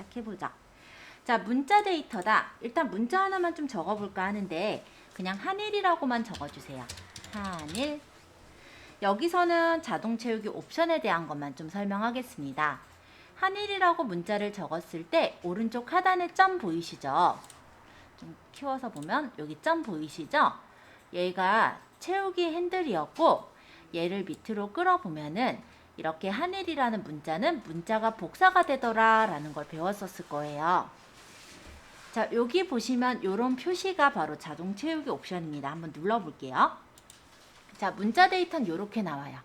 시작해보자. 자, 문자 데이터다. 일단 문자 하나만 좀 적어볼까 하는데 그냥 한일이라고만 적어주세요. 한일. 여기서는 자동 채우기 옵션에 대한 것만 좀 설명하겠습니다. 한일이라고 문자를 적었을 때 오른쪽 하단에 점 보이시죠? 좀 키워서 보면 여기 점 보이시죠? 얘가 채우기 핸들이었고 얘를 밑으로 끌어보면은 이렇게 한일이라는 문자는 문자가 복사가 되더라 라는 걸 배웠었을 거예요. 자, 여기 보시면 이런 표시가 바로 자동 채우기 옵션입니다. 한번 눌러볼게요. 자, 문자 데이터는 이렇게 나와요.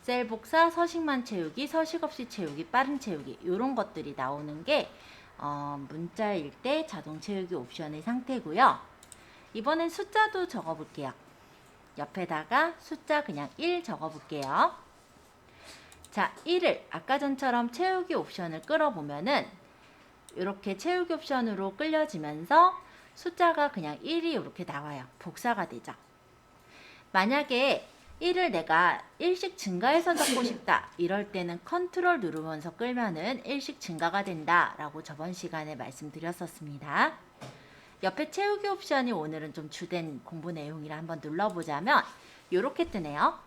셀 복사, 서식만 채우기, 서식 없이 채우기, 빠른 채우기 이런 것들이 나오는 게 문자일 때 자동 채우기 옵션의 상태고요. 이번엔 숫자도 적어볼게요. 옆에다가 숫자 그냥 1 적어볼게요. 자, 1을 아까 전처럼 채우기 옵션을 끌어보면은 이렇게 채우기 옵션으로 끌려지면서 숫자가 그냥 1이 이렇게 나와요. 복사가 되죠. 만약에 1을 내가 1씩 증가해서 적고 싶다. 이럴 때는 컨트롤 누르면서 끌면은 1씩 증가가 된다. 라고 저번 시간에 말씀드렸었습니다. 옆에 채우기 옵션이 오늘은 좀 주된 공부 내용이라 한번 눌러보자면 이렇게 뜨네요.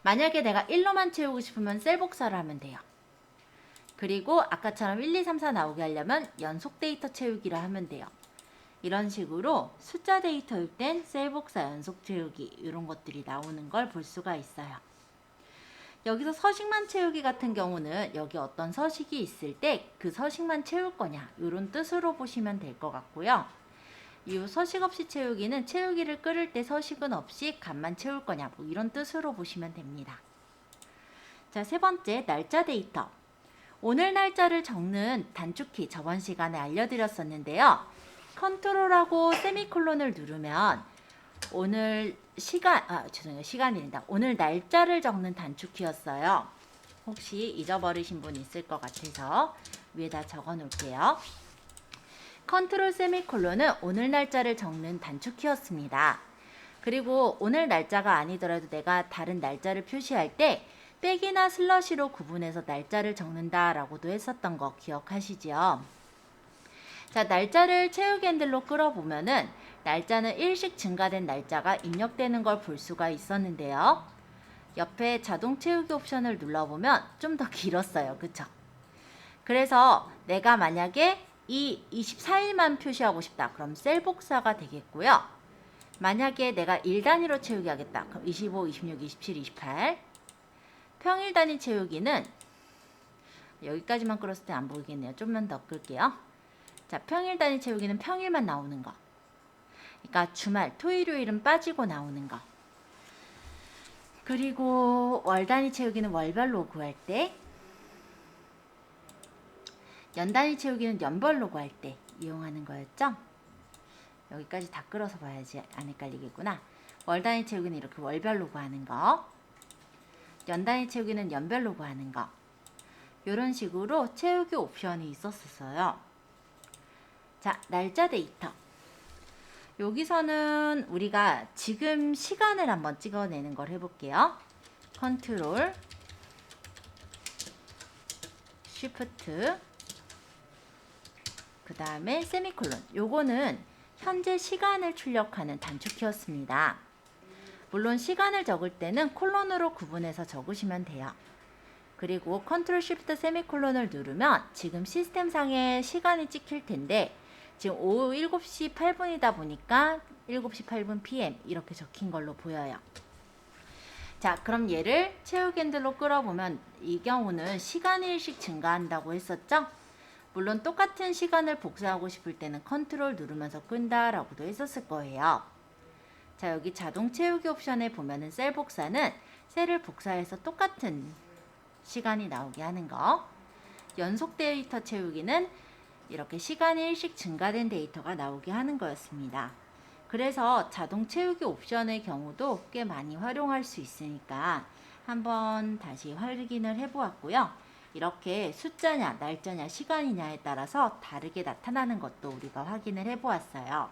만약에 내가 1로만 채우고 싶으면 셀 복사를 하면 돼요. 그리고 아까처럼 1, 2, 3, 4 나오게 하려면 연속 데이터 채우기를 하면 돼요. 이런 식으로 숫자 데이터일 땐 셀 복사, 연속 채우기 이런 것들이 나오는 걸 볼 수가 있어요. 여기서 서식만 채우기 같은 경우는 여기 어떤 서식이 있을 때 그 서식만 채울 거냐 이런 뜻으로 보시면 될 것 같고요. 이 서식 없이 채우기는 채우기를 끌을 때 서식은 없이 값만 채울 거냐 뭐 이런 뜻으로 보시면 됩니다. 자, 세 번째 날짜 데이터. 오늘 날짜를 적는 단축키 저번 시간에 알려드렸었는데요. 컨트롤하고 세미콜론을 누르면 오늘 시간입니다. 오늘 날짜를 적는 단축키였어요. 혹시 잊어버리신 분 있을 것 같아서 위에다 적어 놓을게요. 컨트롤 세미콜론은 오늘 날짜를 적는 단축키였습니다. 그리고 오늘 날짜가 아니더라도 내가 다른 날짜를 표시할 때 백이나 슬러시로 구분해서 날짜를 적는다라고도 했었던 거 기억하시죠? 자, 날짜를 채우기 핸들로 끌어보면은 날짜는 1씩 증가된 날짜가 입력되는 걸 볼 수가 있었는데요. 옆에 자동 채우기 옵션을 눌러보면 좀 더 길었어요. 그쵸? 그래서 내가 만약에 이 24일만 표시하고 싶다. 그럼 셀 복사가 되겠고요. 만약에 내가 일 단위로 채우기 하겠다. 그럼 25, 26, 27, 28. 평일 단위 채우기는 여기까지만 끌었을 때 안 보이겠네요. 좀만 더 끌게요. 자, 평일 단위 채우기는 평일만 나오는 거. 그러니까 주말, 토일, 요일은 빠지고 나오는 거. 그리고 월 단위 채우기는 월별로 구할 때, 연 단위 채우기는 연별로 구할 때 이용하는 거였죠? 여기까지 다 끌어서 봐야지 안 헷갈리겠구나. 월 단위 채우기는 이렇게 월별로 구하는 거. 연 단위 채우기는 연별로 구하는 거. 이런 식으로 채우기 옵션이 있었어요. 자, 날짜 데이터. 여기서는 우리가 지금 시간을 한번 찍어내는 걸 해볼게요. 컨트롤, 쉬프트, 그 다음에 세미콜론. 요거는 현재 시간을 출력하는 단축키였습니다. 물론 시간을 적을 때는 콜론으로 구분해서 적으시면 돼요. 그리고 컨트롤 쉬프트 세미콜론을 누르면 지금 시스템상에 시간이 찍힐 텐데 지금 오후 7시 8분이다 보니까 7시 8분 PM 이렇게 적힌 걸로 보여요. 자, 그럼 얘를 채우기 핸들로 끌어보면 이 경우는 시간이 1씩 증가한다고 했었죠? 물론 똑같은 시간을 복사하고 싶을 때는 컨트롤 누르면서 끈다라고도 했었을 거예요. 자, 여기 자동 채우기 옵션에 보면은 셀 복사는 셀을 복사해서 똑같은 시간이 나오게 하는 거. 연속 데이터 채우기는 이렇게 시간이 1씩 증가된 데이터가 나오게 하는 거였습니다. 그래서 자동 채우기 옵션의 경우도 꽤 많이 활용할 수 있으니까 한번 다시 확인을 해보았고요. 이렇게 숫자냐, 날짜냐, 시간이냐에 따라서 다르게 나타나는 것도 우리가 확인을 해보았어요.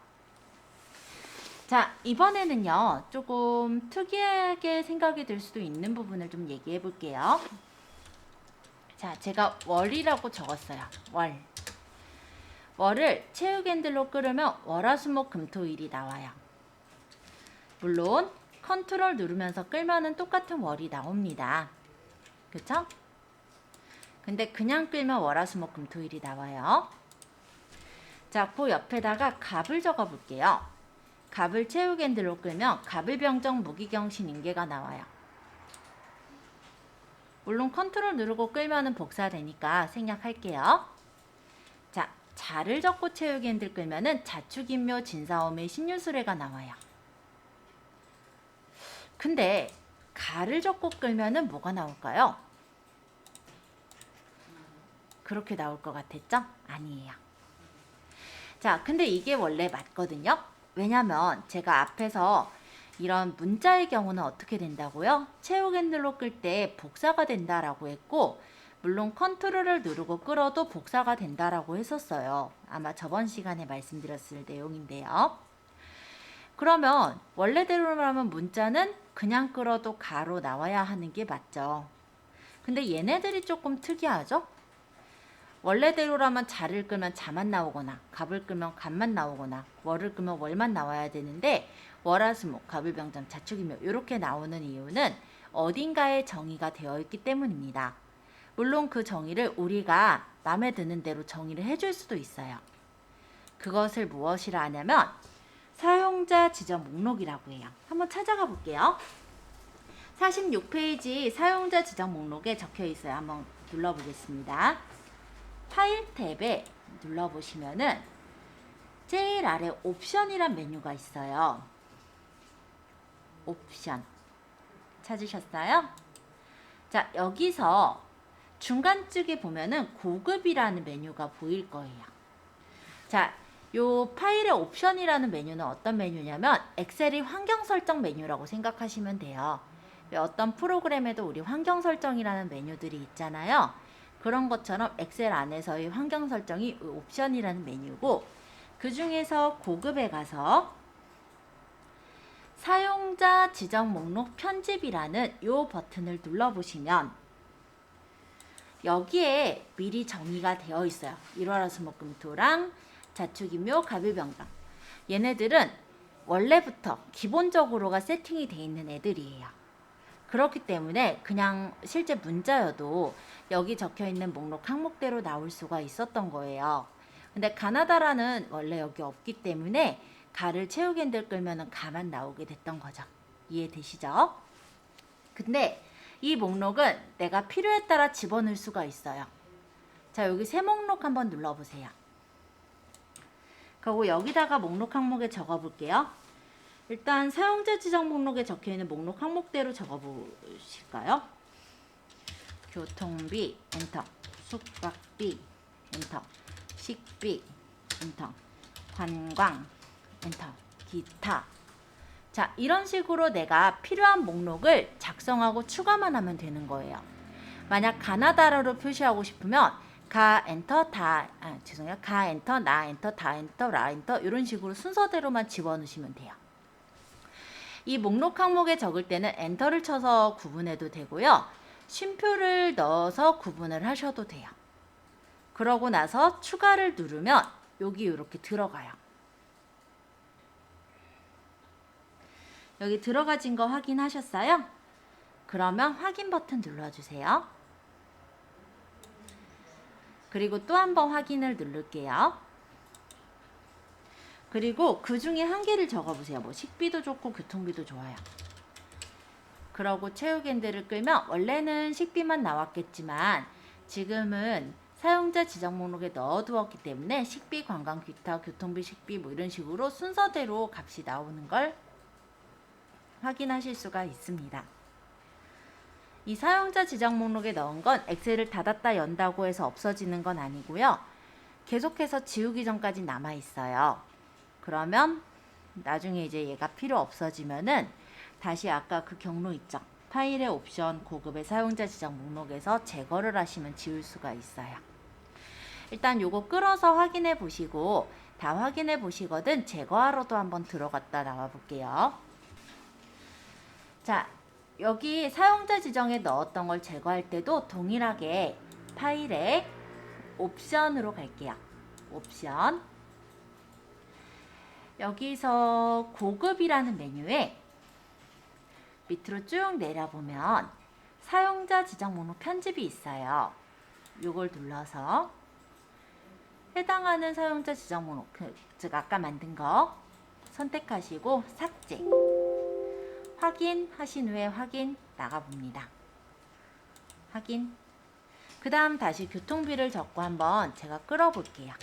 자, 이번에는요, 조금 특이하게 생각이 들 수도 있는 부분을 좀 얘기해 볼게요. 자, 제가 월이라고 적었어요. 월. 월을 체육 핸들로 끌으면 월화수목금토일이 나와요. 물론 컨트롤 누르면서 끌면은 똑같은 월이 나옵니다. 그쵸? 근데 그냥 끌면 월화수목금토일이 나와요. 자, 그 옆에다가 갑을 적어 볼게요. 갑을 체육 핸들로 끌면 갑을병정 무기경신 인계가 나와요. 물론 컨트롤 누르고 끌면은 복사되니까 생략할게요. 자, 자를 적고 체육 핸들 끌면은 자축인묘 진사오미 신유술회가 나와요. 근데 가를 적고 끌면은 뭐가 나올까요? 그렇게 나올 것 같았죠? 아니에요. 자, 근데 이게 원래 맞거든요. 왜냐면 제가 앞에서 이런 문자의 경우는 어떻게 된다고요? 체육 핸들로 끌 때 복사가 된다라고 했고, 물론 컨트롤을 누르고 끌어도 복사가 된다라고 했었어요. 아마 저번 시간에 말씀드렸을 내용인데요. 그러면 원래대로라면 문자는 그냥 끌어도 가로 나와야 하는 게 맞죠. 근데 얘네들이 조금 특이하죠? 원래대로라면 자를 끌면 자만 나오거나 갑을 끌면 갑만 나오거나 월을 끌면 월만 나와야 되는데 월화수목, 갑을병정, 자축인묘 이렇게 나오는 이유는 어딘가에 정의가 되어 있기 때문입니다. 물론 그 정의를 우리가 마음에 드는 대로 정의를 해줄 수도 있어요. 그것을 무엇이라 하냐면 사용자 지정 목록이라고 해요. 한번 찾아가 볼게요. 46페이지 사용자 지정 목록에 적혀 있어요. 한번 눌러보겠습니다. 파일 탭에 눌러보시면은 제일 아래 옵션이란 메뉴가 있어요. 옵션 찾으셨어요? 자, 여기서 중간쯤에 보면은 고급이라는 메뉴가 보일 거예요. 자, 요 파일의 옵션이라는 메뉴는 어떤 메뉴냐면 엑셀이 환경 설정 메뉴라고 생각하시면 돼요. 어떤 프로그램에도 우리 환경 설정이라는 메뉴들이 있잖아요. 그런 것처럼 엑셀 안에서의 환경 설정이 옵션이라는 메뉴고, 그 중에서 고급에 가서 사용자 지정 목록 편집이라는 이 버튼을 눌러보시면 여기에 미리 정의가 되어 있어요. 일월화수목금토랑 자축인묘, 갑을병정. 얘네들은 원래부터 기본적으로가 세팅이 되어 있는 애들이에요. 그렇기 때문에 그냥 실제 문자여도 여기 적혀 있는 목록 항목대로 나올 수가 있었던 거예요. 근데 가나다라는 원래 여기 없기 때문에 가를 체육 핸들 끌면은 가만 나오게 됐던 거죠. 이해되시죠? 근데 이 목록은 내가 필요에 따라 집어넣을 수가 있어요. 자, 여기 새 목록 한번 눌러보세요. 그리고 여기다가 목록 항목에 적어볼게요. 일단 사용자 지정 목록에 적혀있는 목록 항목대로 적어보실까요? 교통비, 엔터. 숙박비, 엔터. 식비, 엔터. 관광, 엔터. 기타. 자, 이런 식으로 내가 필요한 목록을 작성하고 추가만 하면 되는 거예요. 만약 가나다라로 표시하고 싶으면 가 엔터 가 엔터 나 엔터 다 엔터 라 엔터 이런 식으로 순서대로만 집어넣으시면 돼요. 이 목록 항목에 적을 때는 엔터를 쳐서 구분해도 되고요. 쉼표를 넣어서 구분을 하셔도 돼요. 그러고 나서 추가를 누르면 여기 이렇게 들어가요. 여기 들어가진 거 확인하셨어요? 그러면 확인 버튼 눌러주세요. 그리고 또 한 번 확인을 누를게요. 그리고 그 중에 한 개를 적어보세요. 뭐 식비도 좋고 교통비도 좋아요. 그러고 체육 핸들을 끌면 원래는 식비만 나왔겠지만 지금은 사용자 지정 목록에 넣어두었기 때문에 식비, 관광, 기타, 교통비, 식비 뭐 이런 식으로 순서대로 값이 나오는 걸 확인하실 수가 있습니다. 이 사용자 지정 목록에 넣은 건 엑셀을 닫았다 연다고 해서 없어지는 건 아니고요. 계속해서 지우기 전까지 남아 있어요. 그러면 나중에 이제 얘가 필요 없어지면은 다시 아까 그 경로 있죠. 파일의 옵션 고급의 사용자 지정 목록에서 제거를 하시면 지울 수가 있어요. 일단 요거 끌어서 확인해 보시고 다 확인해 보시거든 제거하러도 한번 들어갔다 나와 볼게요. 자, 여기 사용자 지정에 넣었던 걸 제거할 때도 동일하게 파일에 옵션으로 갈게요. 옵션. 여기서 고급이라는 메뉴에 밑으로 쭉 내려보면 사용자 지정 목록 편집이 있어요. 이걸 눌러서 해당하는 사용자 지정 목록, 즉 아까 만든 거 선택하시고 삭제. 확인하신 후에 확인 나가봅니다. 확인. 그 다음 다시 교통비를 적고 한번 제가 끌어볼게요.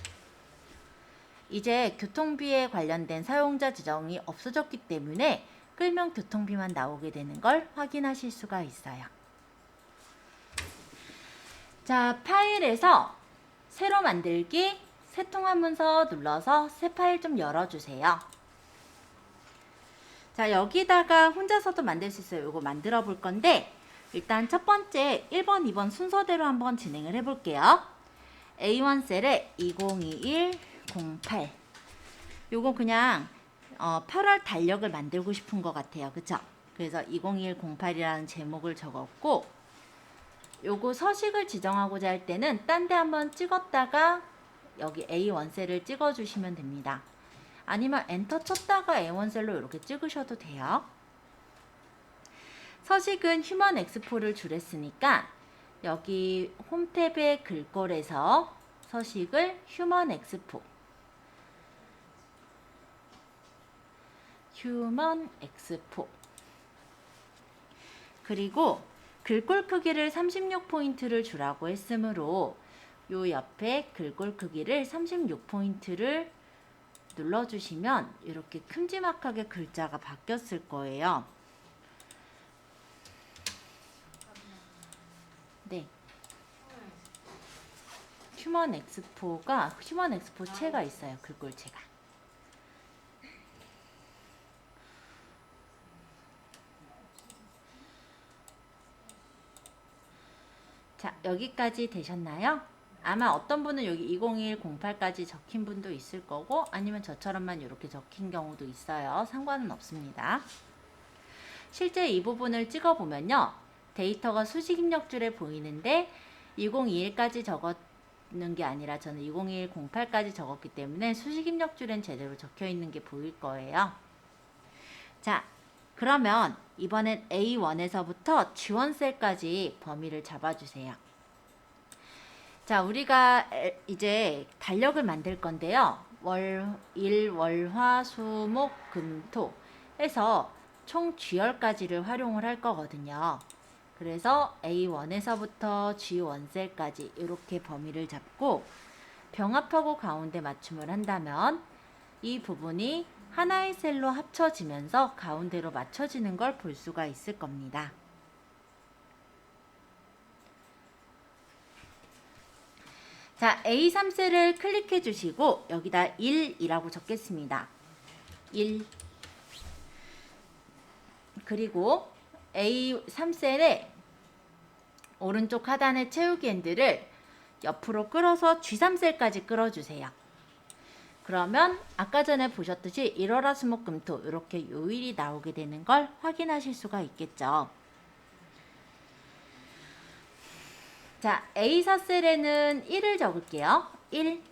이제 교통비에 관련된 사용자 지정이 없어졌기 때문에 끌면 교통비만 나오게 되는 걸 확인하실 수가 있어요. 자, 파일에서 새로 만들기, 새 통합 문서 눌러서 새 파일 좀 열어주세요. 자, 여기다가 혼자서도 만들 수 있어요. 이거 만들어 볼 건데 일단 첫 번째 1번, 2번 순서대로 한번 진행을 해볼게요. A1 셀에 2021-08 요거 그냥 8월 달력을 만들고 싶은 것 같아요. 그쵸? 그래서 2021-08이라는 제목을 적었고 요거 서식을 지정하고자 할 때는 딴 데 한번 찍었다가 여기 A1 셀을 찍어주시면 됩니다. 아니면 엔터 쳤다가 A1 셀로 이렇게 찍으셔도 돼요. 서식은 휴먼 엑스포를 줄였으니까 여기 홈 탭의 글꼴에서 서식을 휴먼 엑스포 그리고 글꼴 크기를 36포인트를 주라고 했으므로 요 옆에 글꼴 크기를 36포인트를 눌러주시면 이렇게 큼지막하게 글자가 바뀌었을 거예요. 네. 휴먼 엑스포 채가 있어요. 글꼴체가. 자, 여기까지 되셨나요? 아마 어떤 분은 여기 2021-08까지 적힌 분도 있을 거고 아니면 저처럼만 이렇게 적힌 경우도 있어요. 상관은 없습니다. 실제 이 부분을 찍어보면요. 데이터가 수식 입력줄에 보이는데 2021까지 적었는 게 아니라 저는 2021-08까지 적었기 때문에 수식 입력줄엔 제대로 적혀 있는 게 보일 거예요. 자, 그러면 이번엔 A1에서부터 지원셀까지 범위를 잡아주세요. 자, 우리가 이제 달력을 만들 건데요. 일, 월, 화, 수, 목, 금, 토 해서 총 G열까지를 활용을 할 거거든요. 그래서 A1에서부터 G1셀까지 이렇게 범위를 잡고 병합하고 가운데 맞춤을 한다면 이 부분이 하나의 셀로 합쳐지면서 가운데로 맞춰지는 걸 볼 수가 있을 겁니다. 자, A3셀을 클릭해 주시고 여기다 1이라고 적겠습니다. 1. 그리고 A3셀에 오른쪽 하단의 채우기 핸들을 옆으로 끌어서 G3셀까지 끌어주세요. 그러면 아까 전에 보셨듯이 일월화수목금토 이렇게 요일이 나오게 되는 걸 확인하실 수가 있겠죠. 자, A4셀에는 1을 적을게요. 1.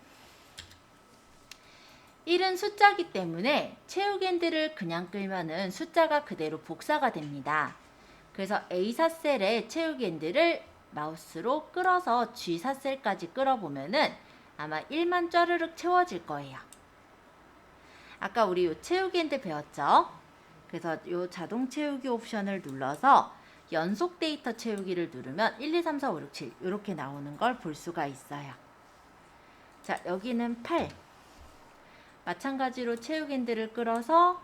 1은 숫자이기 때문에 채우기 핸들을 그냥 끌면은 숫자가 그대로 복사가 됩니다. 그래서 A4셀에 채우기 핸들을 마우스로 끌어서 G4셀까지 끌어보면은 아마 1만 쫘르륵 채워질 거예요. 아까 우리 요 채우기 핸들 배웠죠? 그래서 요 자동 채우기 옵션을 눌러서 연속 데이터 채우기를 누르면 1, 2, 3, 4, 5, 6, 7 이렇게 나오는 걸 볼 수가 있어요. 자, 여기는 8. 마찬가지로 채우기 핸들을 끌어서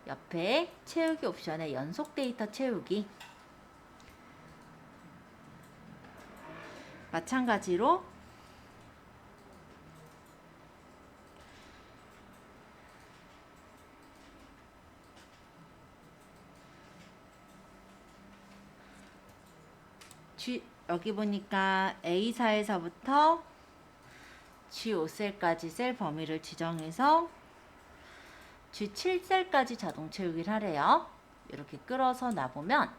옆에 채우기 옵션에 연속 데이터 채우기 마찬가지로 여기 보니까 A4에서부터 G5셀까지 셀 범위를 지정해서 G7셀까지 자동 채우기를 하래요. 이렇게 끌어서 놔보면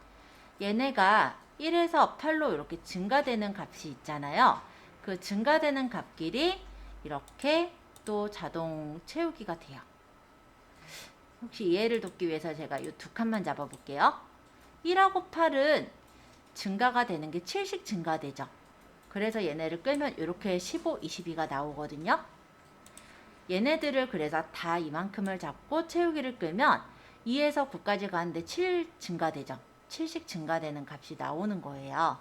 얘네가 1에서 8로 이렇게 증가되는 값이 있잖아요. 그 증가되는 값끼리 이렇게 또 자동 채우기가 돼요. 혹시 이해를 돕기 위해서 제가 이 두 칸만 잡아볼게요. 1하고 8은 증가가 되는 게 7씩 증가되죠. 그래서 얘네를 끌면 이렇게 15, 22가 나오거든요. 얘네들을 그래서 다 이만큼을 잡고 채우기를 끌면 2에서 9까지 가는데 7 증가되죠. 7씩 증가되는 값이 나오는 거예요.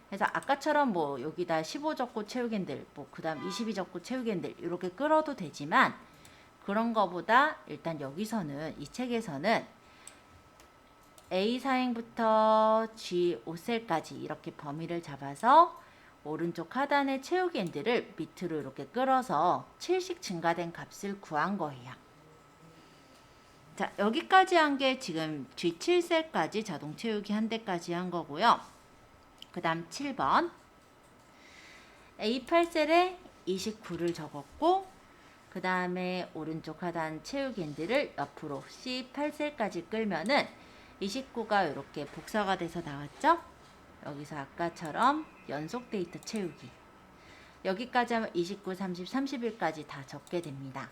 그래서 아까처럼 뭐 여기다 15 적고 채우기들, 뭐 그 다음 22 적고 채우기들 이렇게 끌어도 되지만 그런 거보다 일단 여기서는 이 책에서는 A 사행부터 G 5셀까지 이렇게 범위를 잡아서 오른쪽 하단의 채우기 엔드를 밑으로 이렇게 끌어서 7씩 증가된 값을 구한 거예요. 자, 여기까지 한 게 지금 G7셀까지 자동 채우기 한 대까지 한 거고요. 그 다음 7번 A8셀에 29를 적었고 그 다음에 오른쪽 하단 채우기 엔드를 옆으로 C8셀까지 끌면은 29가 이렇게 복사가 돼서 나왔죠? 여기서 아까처럼 연속 데이터 채우기. 여기까지 하면 29, 30, 31까지 다 적게 됩니다.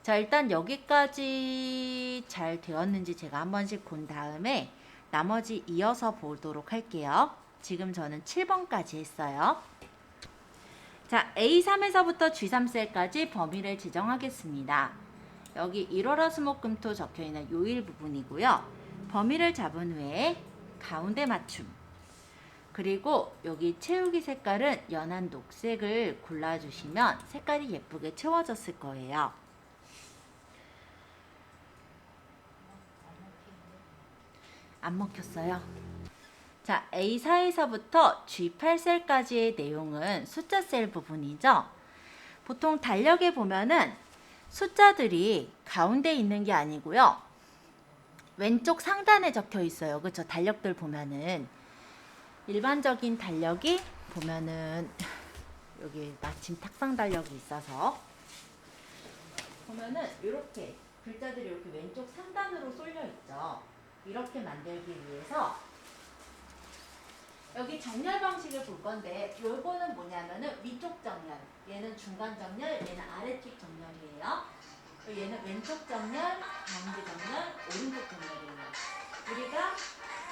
자, 일단 여기까지 잘 되었는지 제가 한 번씩 본 다음에 나머지 이어서 보도록 할게요. 지금 저는 7번까지 했어요. 자, A3에서부터 G3셀까지 범위를 지정하겠습니다. 여기 1월화수목금토 적혀있는 요일 부분이고요. 범위를 잡은 후에 가운데 맞춤. 그리고 여기 채우기 색깔은 연한 녹색을 골라주시면 색깔이 예쁘게 채워졌을 거예요. 안 먹혔어요? 자, A4에서부터 G8셀까지의 내용은 숫자 셀 부분이죠. 보통 달력에 보면은 숫자들이 가운데 있는 게 아니고요. 왼쪽 상단에 적혀 있어요. 그렇죠? 달력들 보면은 일반적인 달력이 보면은 여기 마침 탁상 달력이 있어서 보면은 이렇게 글자들이 이렇게 왼쪽 상단으로 쏠려 있죠. 이렇게 만들기 위해서 여기 정렬 방식을 볼 건데 요거는 뭐냐면은 위쪽 정렬, 얘는 중간 정렬, 얘는 아래쪽 정렬이에요. 얘는 왼쪽 정렬, 가운데 정렬, 오른쪽 정렬이에요. 우리가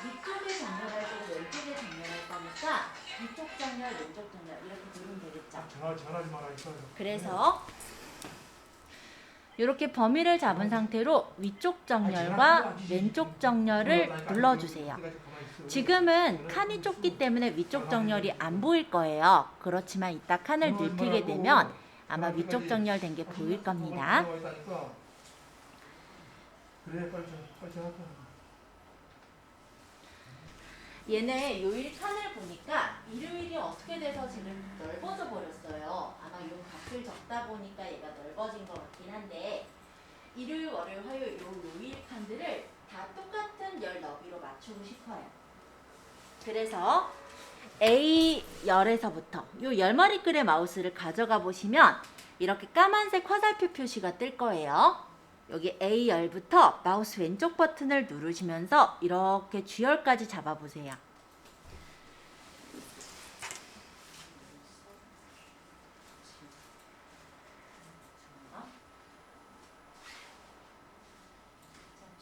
위쪽에 정렬할 때도 왼쪽에 정렬할 거니까 위쪽 정렬, 왼쪽 정렬 이렇게 누르면 되겠죠. 전화하지 마라 했어요. 그래서 이렇게 범위를 잡은 상태로 위쪽 정렬과 왼쪽 정렬을 눌러주세요. 지금은 칸이 좁기 때문에 위쪽 정렬이 안 보일 거예요. 그렇지만 이따 칸을 눕히게 되면 아마 위쪽 정렬된 게 보일 겁니다. 그래 빨리 전화. 얘네 요일 칸을 보니까 일요일이 어떻게 돼서 지금 넓어져 버렸어요. 아마 요 값을 적다 보니까 얘가 넓어진 것 같긴 한데 일요일, 월요일, 화요일 요 요일 칸들을 다 똑같은 열 너비로 맞추고 싶어요. 그래서 A10에서부터 요 열머리글의 마우스를 가져가 보시면 이렇게 까만색 화살표 표시가 뜰 거예요. 여기 A10부터 마우스 왼쪽 버튼을 누르시면서 이렇게 G열까지 잡아보세요.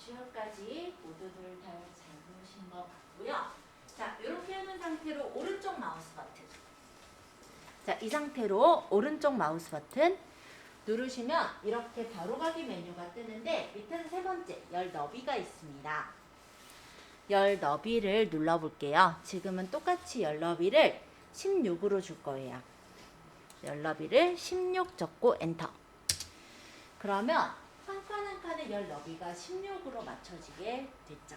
G열까지 모두들 잘 잡으신 것 같고요. 자, 이렇게 하는 상태로 오른쪽 마우스 버튼. 자, 이 상태로 오른쪽 마우스 버튼 누르시면 이렇게 바로가기 메뉴가 뜨는데 밑에는 세 번째 열 너비가 있습니다. 열 너비를 눌러볼게요. 지금은 똑같이 열 너비를 16으로 줄 거예요. 열 너비를 16 적고 엔터. 그러면 한 칸 한 칸의 열 너비가 16으로 맞춰지게 됐죠.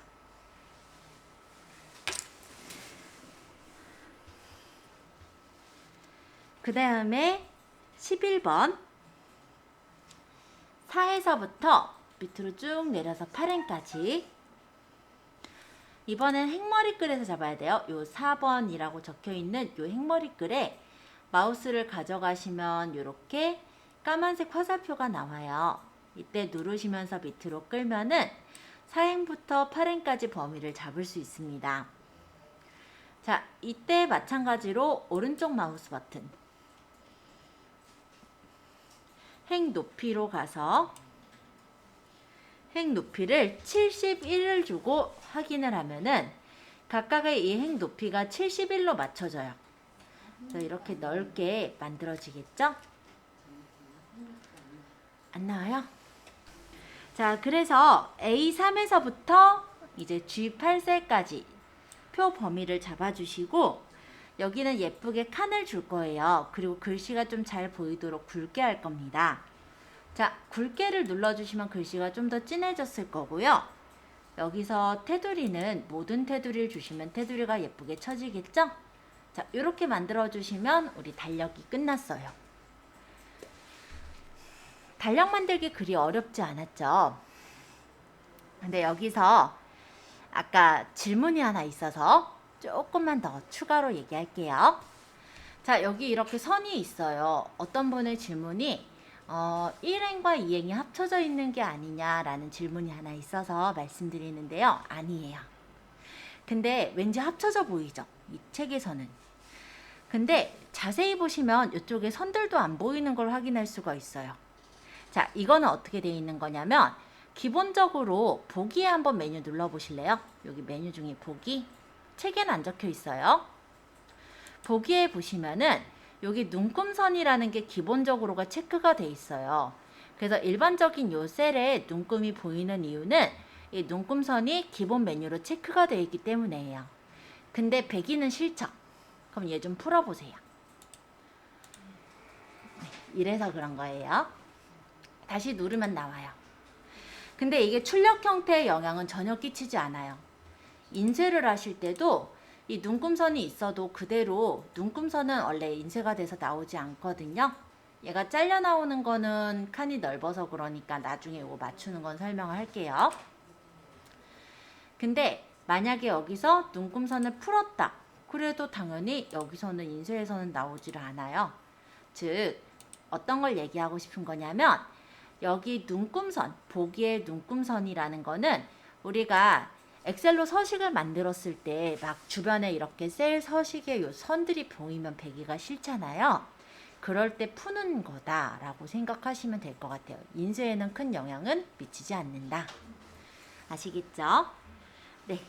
그 다음에 11번 4에서부터 밑으로 쭉 내려서 8행까지 이번엔 행머리글에서 잡아야 돼요. 요 4번이라고 적혀있는 요 행머리글에 마우스를 가져가시면 이렇게 까만색 화살표가 나와요. 이때 누르시면서 밑으로 끌면은 4행부터 8행까지 범위를 잡을 수 있습니다. 자, 이때 마찬가지로 오른쪽 마우스 버튼 행 높이로 가서 행 높이를 71을 주고 확인을 하면은 각각의 이 행 높이가 71로 맞춰져요. 그래서 이렇게 넓게 만들어지겠죠? 안 나와요? 자, 그래서 A3에서부터 이제 G8셀까지 표 범위를 잡아주시고 여기는 예쁘게 칸을 줄 거예요. 그리고 글씨가 좀 잘 보이도록 굵게 할 겁니다. 자, 굵게를 눌러주시면 글씨가 좀 더 진해졌을 거고요. 여기서 테두리는 모든 테두리를 주시면 테두리가 예쁘게 쳐지겠죠? 자, 이렇게 만들어주시면 우리 달력이 끝났어요. 달력 만들기 그리 어렵지 않았죠? 근데 여기서 아까 질문이 하나 있어서 조금만 더 추가로 얘기할게요. 자, 여기 이렇게 선이 있어요. 어떤 분의 질문이 1행과 2행이 합쳐져 있는 게 아니냐라는 질문이 하나 있어서 말씀드리는데요. 아니에요. 근데 왠지 합쳐져 보이죠? 이 책에서는. 근데 자세히 보시면 이쪽에 선들도 안 보이는 걸 확인할 수가 있어요. 자, 이거는 어떻게 되어 있는 거냐면 기본적으로 보기에 한번 메뉴 눌러보실래요? 여기 메뉴 중에 보기. 책에는 안 적혀 있어요. 보기에 보시면은 여기 눈금선이라는 게 기본적으로가 체크가 돼 있어요. 그래서 일반적인 요 셀에 눈금이 보이는 이유는 이 눈금선이 기본 메뉴로 체크가 되어 있기 때문이에요. 근데 배기는 싫죠? 그럼 얘 좀 풀어보세요. 이래서 그런 거예요. 다시 누르면 나와요. 근데 이게 출력 형태의 영향은 전혀 끼치지 않아요. 인쇄를 하실 때도 이 눈금선이 있어도 그대로 눈금선은 원래 인쇄가 돼서 나오지 않거든요. 얘가 잘려 나오는 거는 칸이 넓어서 그러니까 나중에 이거 맞추는 건 설명을 할게요. 근데 만약에 여기서 눈금선을 풀었다. 그래도 당연히 여기서는 인쇄에서는 나오지를 않아요. 즉 어떤 걸 얘기하고 싶은 거냐면 여기 눈금선, 보기의 눈금선이라는 거는 우리가 엑셀로 서식을 만들었을 때 막 주변에 이렇게 셀 서식에 요 선들이 보이면 배기가 싫잖아요. 그럴 때 푸는 거다라고 생각하시면 될 것 같아요. 인쇄에는 큰 영향은 미치지 않는다. 아시겠죠? 네.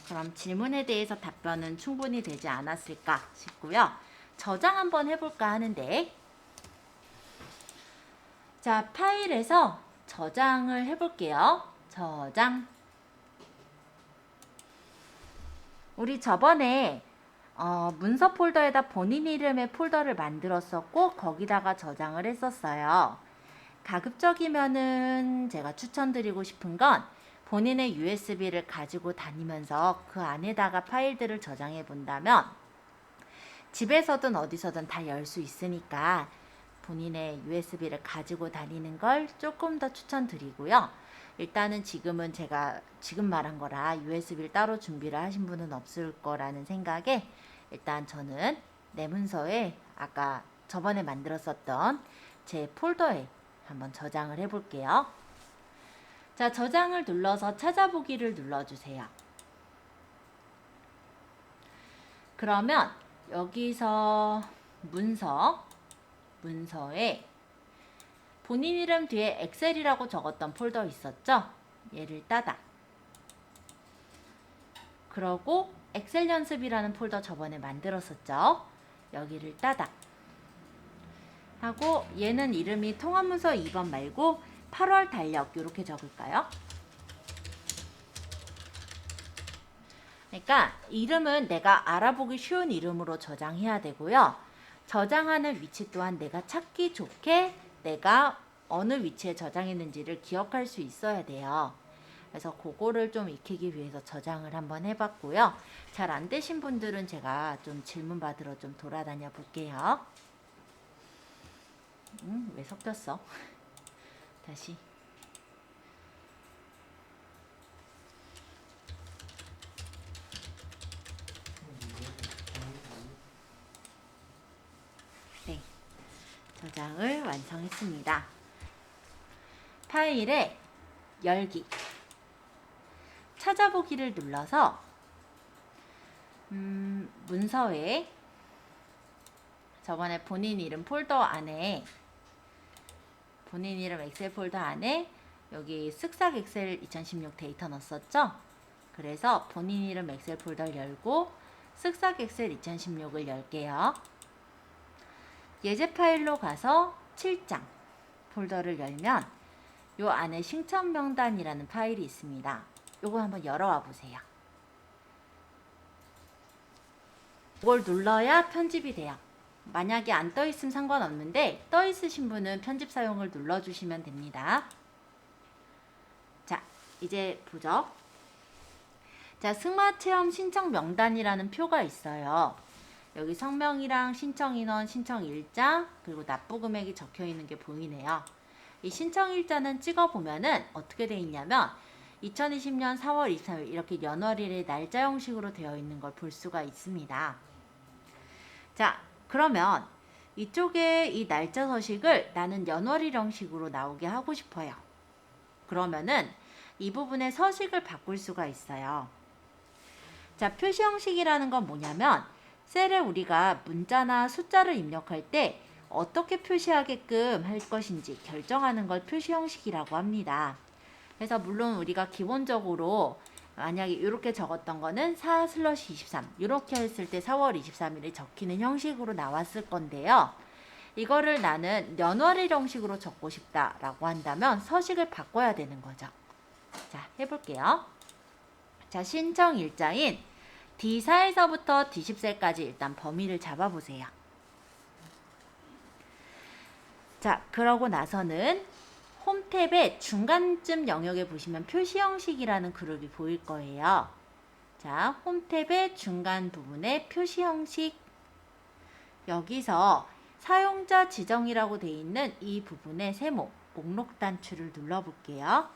그럼 질문에 대해서 답변은 충분히 되지 않았을까 싶고요. 저장 한번 해볼까 하는데 자, 파일에서 저장을 해볼게요. 저장. 우리 저번에 문서 폴더에다 본인 이름의 폴더를 만들었었고 거기다가 저장을 했었어요. 가급적이면은 제가 추천드리고 싶은 건 본인의 USB를 가지고 다니면서 그 안에다가 파일들을 저장해 본다면 집에서든 어디서든 다 열 수 있으니까 본인의 USB를 가지고 다니는 걸 조금 더 추천드리고요. 일단은 지금은 제가 지금 말한 거라 USB를 따로 준비를 하신 분은 없을 거라는 생각에 일단 저는 내 문서에 아까 저번에 만들었었던 제 폴더에 한번 저장을 해 볼게요. 자, 저장을 눌러서 찾아보기를 눌러주세요. 그러면 여기서 문서에 본인 이름 뒤에 엑셀이라고 적었던 폴더 있었죠? 얘를 따다. 그러고 엑셀 연습이라는 폴더 저번에 만들었었죠? 여기를 따다. 하고 얘는 이름이 통합문서 2번 말고 8월 달력 이렇게 적을까요? 그러니까 이름은 내가 알아보기 쉬운 이름으로 저장해야 되고요. 저장하는 위치 또한 내가 찾기 좋게 내가 어느 위치에 저장했는지를 기억할 수 있어야 돼요. 그래서 그거를 좀 익히기 위해서 저장을 한번 해봤고요. 잘 안 되신 분들은 제가 좀 질문 받으러 좀 돌아다녀 볼게요. 왜 섞였어? 다시. 네, 저장을 완성했습니다. 파일에 열기, 찾아보기를 눌러서 문서에 저번에 본인 이름 폴더 안에 본인 이름 엑셀 폴더 안에 여기 쓱싹 엑셀 2016 데이터 넣었었죠? 그래서 본인 이름 엑셀 폴더를 열고 쓱싹 엑셀 2016을 열게요. 예제 파일로 가서 7장 폴더를 열면 요 안에 신청 명단이라는 파일이 있습니다. 요거 한번 열어와 보세요. 이걸 눌러야 편집이 돼요. 만약에 안 떠 있으면 상관없는데 떠 있으신 분은 편집 사용을 눌러주시면 됩니다. 자, 이제 보죠. 자, 승마 체험 신청 명단이라는 표가 있어요. 여기 성명이랑 신청 인원, 신청 일자, 그리고 납부 금액이 적혀 있는 게 보이네요. 이 신청 일자는 찍어 보면은 어떻게 되어 있냐면 2020년 4월 23일 이렇게 연월일의 날짜 형식으로 되어 있는 걸 볼 수가 있습니다. 자, 그러면 이쪽에 이 날짜 서식을 나는 연월일 형식으로 나오게 하고 싶어요. 그러면은 이 부분에 서식을 바꿀 수가 있어요. 자, 표시 형식이라는 건 뭐냐면 셀에 우리가 문자나 숫자를 입력할 때 어떻게 표시하게끔 할 것인지 결정하는 걸 표시 형식이라고 합니다. 그래서 물론 우리가 기본적으로 만약에 이렇게 적었던 거는 4/23 이렇게 했을 때 4월 23일에 적히는 형식으로 나왔을 건데요. 이거를 나는 연월일 형식으로 적고 싶다라고 한다면 서식을 바꿔야 되는 거죠. 자, 해볼게요. 자, 신청 일자인 D4에서부터 D10셀까지 일단 범위를 잡아보세요. 자, 그러고 나서는 홈 탭의 중간쯤 영역에 보시면 표시 형식이라는 그룹이 보일 거예요. 자, 홈 탭의 중간 부분에 표시 형식, 여기서 사용자 지정이라고 되어 있는 이 부분의 세모, 목록 단추를 눌러볼게요.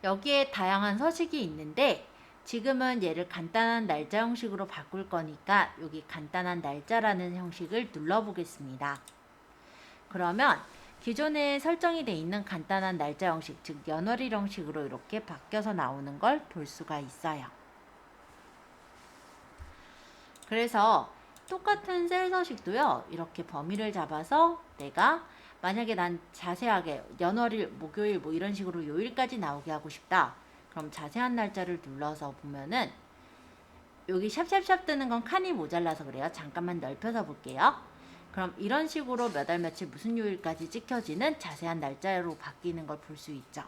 여기에 다양한 서식이 있는데 지금은 얘를 간단한 날짜 형식으로 바꿀 거니까 여기 간단한 날짜라는 형식을 눌러보겠습니다. 그러면 기존에 설정이 되어 있는 간단한 날짜 형식, 즉 연월일 형식으로 이렇게 바뀌어서 나오는 걸 볼 수가 있어요. 그래서 똑같은 셀 서식도요, 이렇게 범위를 잡아서 내가 만약에 난 자세하게 연월일, 목요일 뭐 이런 식으로 요일까지 나오게 하고 싶다. 그럼 자세한 날짜를 눌러서 보면은 여기 샵샵샵 뜨는 건 칸이 모자라서 그래요. 잠깐만 넓혀서 볼게요. 그럼 이런 식으로 몇 월 며칠 무슨 요일까지 찍혀지는 자세한 날짜로 바뀌는 걸 볼 수 있죠.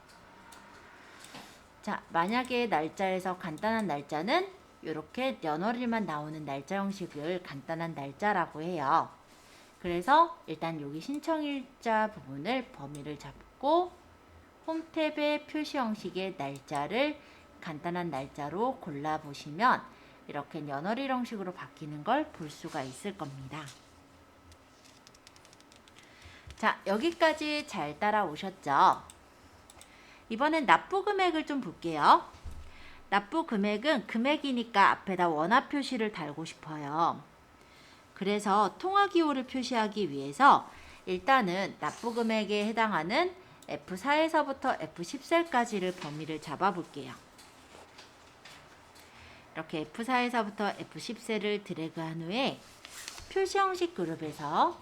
자, 만약에 날짜에서 간단한 날짜는 이렇게 연월일만 나오는 날짜 형식을 간단한 날짜라고 해요. 그래서 일단 여기 신청일자 부분을 범위를 잡고 홈 탭의 표시 형식의 날짜를 간단한 날짜로 골라보시면 이렇게 연월일 형식으로 바뀌는 걸 볼 수가 있을 겁니다. 자, 여기까지 잘 따라오셨죠? 이번엔 납부 금액을 좀 볼게요. 납부 금액은 금액이니까 앞에다 원화 표시를 달고 싶어요. 그래서 통화 기호를 표시하기 위해서 일단은 납부 금액에 해당하는 F4에서부터 F10셀까지를 범위를 잡아 볼게요. 이렇게 F4에서부터 F10셀을 드래그한 후에 표시 형식 그룹에서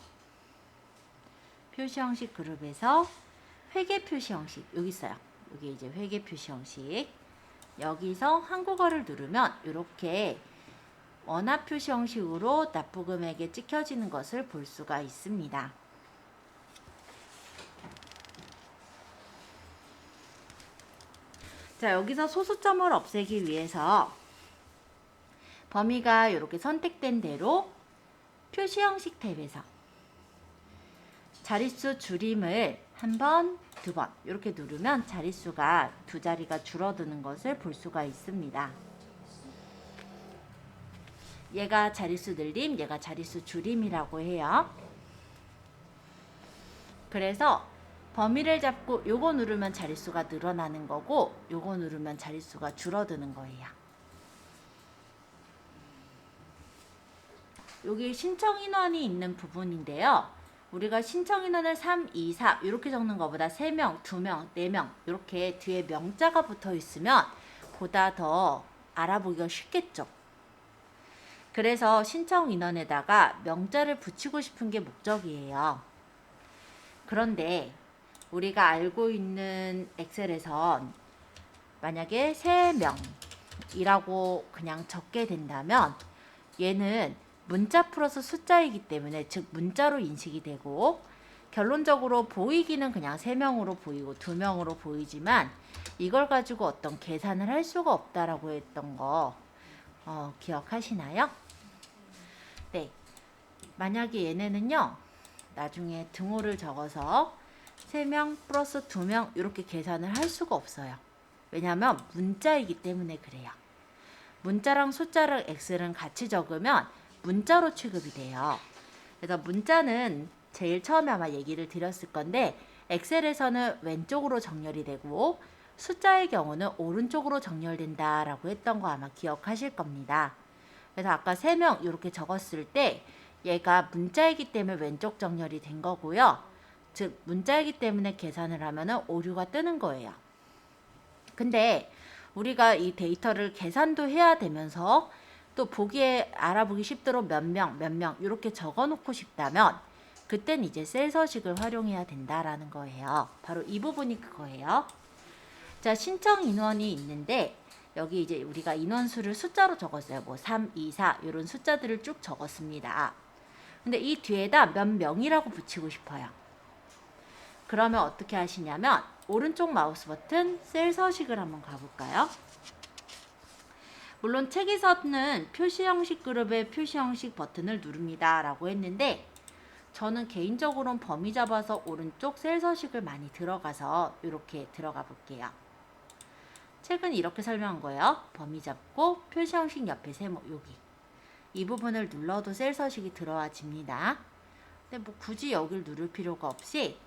회계 표시 형식 여기 있어요. 여기 이제 회계 표시 형식. 여기서 한국어를 누르면 이렇게 원화 표시 형식으로 납부 금액에 찍혀지는 것을 볼 수가 있습니다. 자, 여기서 소수점을 없애기 위해서 범위가 이렇게 선택된 대로 표시 형식 탭에서 자릿수 줄임을 한 번, 두 번 이렇게 누르면 자릿수가 두 자리가 줄어드는 것을 볼 수가 있습니다. 얘가 자릿수 늘림, 얘가 자릿수 줄임이라고 해요. 그래서 범위를 잡고 요거 누르면 자릿수가 늘어나는 거고 요거 누르면 자릿수가 줄어드는 거예요. 여기 신청 인원이 있는 부분인데요. 우리가 신청 인원을 3, 2, 4 이렇게 적는 것보다 3명, 2명, 4명 이렇게 뒤에 명자가 붙어 있으면 보다 더 알아보기가 쉽겠죠. 그래서 신청 인원에다가 명자를 붙이고 싶은 게 목적이에요. 그런데 우리가 알고 있는 엑셀에선 만약에 3명이라고 그냥 적게 된다면 얘는 문자 플러스 숫자이기 때문에 즉 문자로 인식이 되고 결론적으로 보이기는 그냥 3명으로 보이고 2명으로 보이지만 이걸 가지고 어떤 계산을 할 수가 없다라고 했던 거 기억하시나요? 네. 만약에 얘네는요. 나중에 등호를 적어서 3명 플러스 2명 이렇게 계산을 할 수가 없어요. 왜냐하면 문자이기 때문에 그래요. 문자랑 숫자랑 엑셀은 같이 적으면 문자로 취급이 돼요. 그래서 문자는 제일 처음에 아마 얘기를 드렸을 건데 엑셀에서는 왼쪽으로 정렬이 되고 숫자의 경우는 오른쪽으로 정렬된다라고 했던 거 아마 기억하실 겁니다. 그래서 아까 3명 이렇게 적었을 때 얘가 문자이기 때문에 왼쪽 정렬이 된 거고요. 즉 문자이기 때문에 계산을 하면 오류가 뜨는 거예요. 근데 우리가 이 데이터를 계산도 해야 되면서 또 보기에 알아보기 쉽도록 몇 명 이렇게 적어 놓고 싶다면 그땐 이제 셀 서식을 활용해야 된다라는 거예요. 바로 이 부분이 그거예요. 자, 신청 인원이 있는데 여기 이제 우리가 인원수를 숫자로 적었어요. 뭐 3, 2, 4 이런 숫자들을 쭉 적었습니다. 근데 이 뒤에다 몇 명이라고 붙이고 싶어요. 그러면 어떻게 하시냐면 오른쪽 마우스 버튼 셀 서식을 한번 가볼까요? 물론 책에서는 표시 형식 그룹의 표시 형식 버튼을 누릅니다 라고 했는데 저는 개인적으로는 범위 잡아서 오른쪽 셀 서식을 많이 들어가서 이렇게 들어가 볼게요. 책은 이렇게 설명한 거예요. 범위 잡고 표시 형식 옆에 세모 여기 이 부분을 눌러도 셀 서식이 들어와집니다. 근데 뭐 굳이 여기를 누를 필요가 없이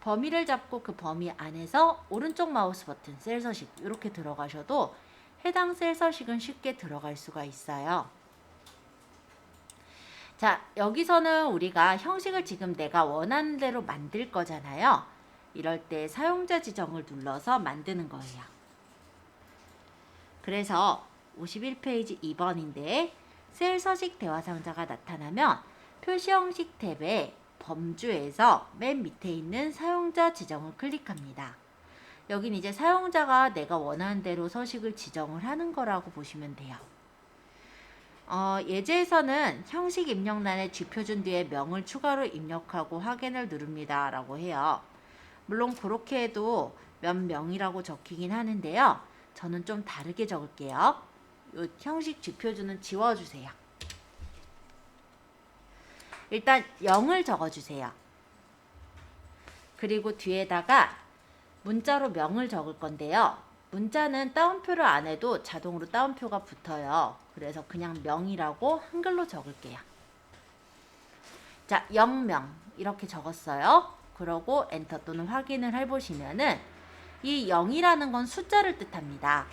범위를 잡고 그 범위 안에서 오른쪽 마우스 버튼 셀 서식 이렇게 들어가셔도 해당 셀 서식은 쉽게 들어갈 수가 있어요. 자, 여기서는 우리가 형식을 지금 내가 원하는 대로 만들 거잖아요. 이럴 때 사용자 지정을 눌러서 만드는 거예요. 그래서 51페이지 2번인데 셀 서식 대화 상자가 나타나면 표시 형식 탭에 범주에서 맨 밑에 있는 사용자 지정을 클릭합니다. 여긴 이제 사용자가 내가 원하는 대로 서식을 지정을 하는 거라고 보시면 돼요. 예제에서는 형식 입력란에 쥐표준 뒤에 명을 추가로 입력하고 확인을 누릅니다 라고 해요. 물론 그렇게 해도 몇 명이라고 적히긴 하는데요. 저는 좀 다르게 적을게요. 이 형식 쥐표준은 지워주세요. 일단 0을 적어주세요. 그리고 뒤에다가 문자로 명을 적을 건데요. 문자는 따옴표를 안 해도 자동으로 따옴표가 붙어요. 그래서 그냥 명이라고 한글로 적을게요. 자, 0명 이렇게 적었어요. 그러고 엔터 또는 확인을 해보시면은 이 0이라는 건 숫자를 뜻합니다.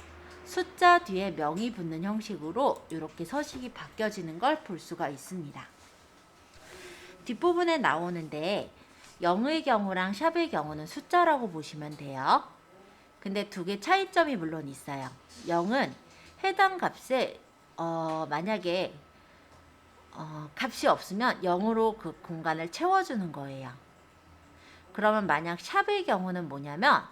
숫자 뒤에 명이 붙는 형식으로 이렇게 서식이 바뀌어지는 걸 볼 수가 있습니다. 뒷부분에 나오는데 0의 경우랑 샵의 경우는 숫자라고 보시면 돼요. 근데 두 개 차이점이 물론 있어요. 0은 해당 값에 만약에 값이 없으면 0으로 그 공간을 채워주는 거예요. 그러면 만약 샵의 경우는 뭐냐면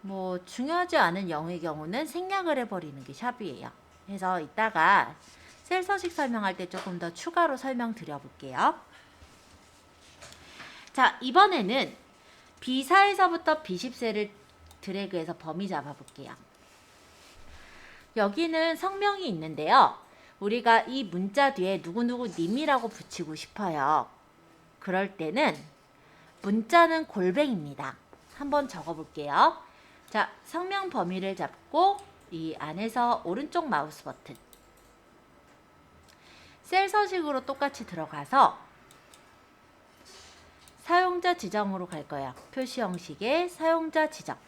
뭐 중요하지 않은 0의 경우는 생략을 해버리는 게 샵이에요. 그래서 이따가 셀 서식 설명할 때 조금 더 추가로 설명드려 볼게요. 자, 이번에는 B4에서부터 B10셀을 드래그해서 범위 잡아볼게요. 여기는 성명이 있는데요. 우리가 이 문자 뒤에 누구누구 님이라고 붙이고 싶어요. 그럴 때는 문자는 골뱅입니다. 한번 적어볼게요. 자, 성명 범위를 잡고 이 안에서 오른쪽 마우스 버튼 셀 서식으로 똑같이 들어가서 사용자 지정으로 갈 거예요. 표시 형식의 사용자 지정.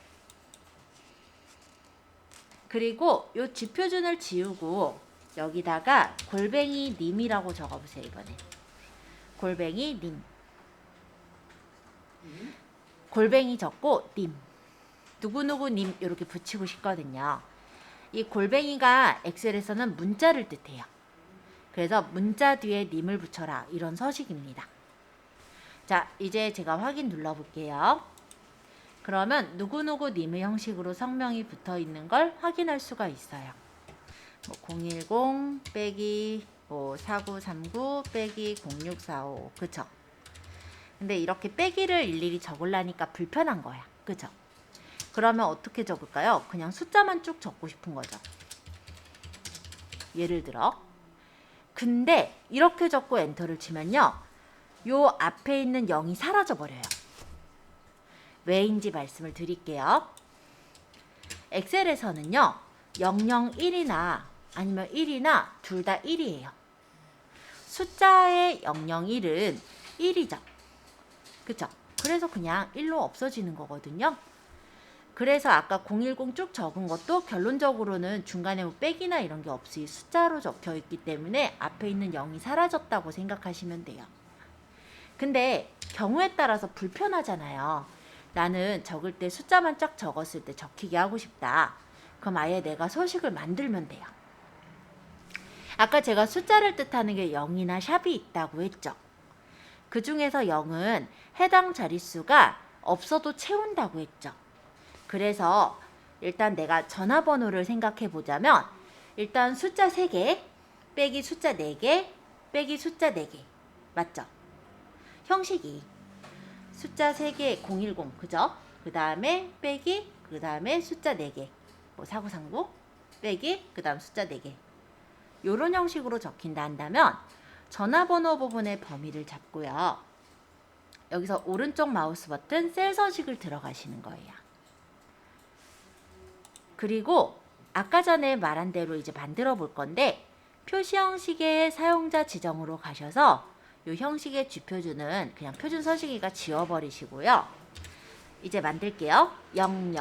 그리고 이 쥐표준을 지우고 여기다가 골뱅이 님이라고 적어보세요. 이번에 골뱅이 님. 골뱅이 적고 님. 누구누구 님 이렇게 붙이고 싶거든요. 이 골뱅이가 엑셀에서는 문자를 뜻해요. 그래서 문자 뒤에 님을 붙여라. 이런 서식입니다. 자, 이제 제가 확인 눌러볼게요. 그러면 누구누구 님의 형식으로 성명이 붙어 있는 걸 확인할 수가 있어요. 010 빼기 4939 빼기 0645 그쵸? 근데 이렇게 빼기를 일일이 적으려니까 불편한 거야. 그죠? 그러면 어떻게 적을까요? 그냥 숫자만 쭉 적고 싶은 거죠. 예를 들어. 근데 이렇게 적고 엔터를 치면요. 요 앞에 있는 0이 사라져 버려요. 왜인지 말씀을 드릴게요. 엑셀에서는요. 001이나 아니면 1이나 둘 다 1이에요. 숫자의 001은 1이죠. 그쵸? 그래서 그냥 1로 없어지는 거거든요. 그래서 아까 010 쭉 적은 것도 결론적으로는 중간에 뭐 빼기나 이런 게 없이 숫자로 적혀 있기 때문에 앞에 있는 0이 사라졌다고 생각하시면 돼요. 근데 경우에 따라서 불편하잖아요. 나는 적을 때 숫자만 쫙 적었을 때 적히게 하고 싶다. 그럼 아예 내가 서식을 만들면 돼요. 아까 제가 숫자를 뜻하는 게 0이나 샵이 있다고 했죠. 그 중에서 0은 해당 자릿수가 없어도 채운다고 했죠. 그래서 일단 내가 전화번호를 생각해 보자면 일단 숫자 3개 빼기 숫자 4개 빼기 숫자 4개 맞죠? 형식이 숫자 3개 010 그죠? 그 다음에 빼기 그 다음에 숫자 4개 4939 빼기 그 다음 숫자 4개 요런 형식으로 적힌다 한다면 전화번호 부분의 범위를 잡고요. 여기서 오른쪽 마우스 버튼 셀 서식을 들어가시는 거예요. 그리고 아까 전에 말한 대로 이제 만들어 볼 건데 표시 형식의 사용자 지정으로 가셔서 이 형식의 쥐표주는 그냥 표준 서식이가 지워버리시고요. 이제 만들게요. 000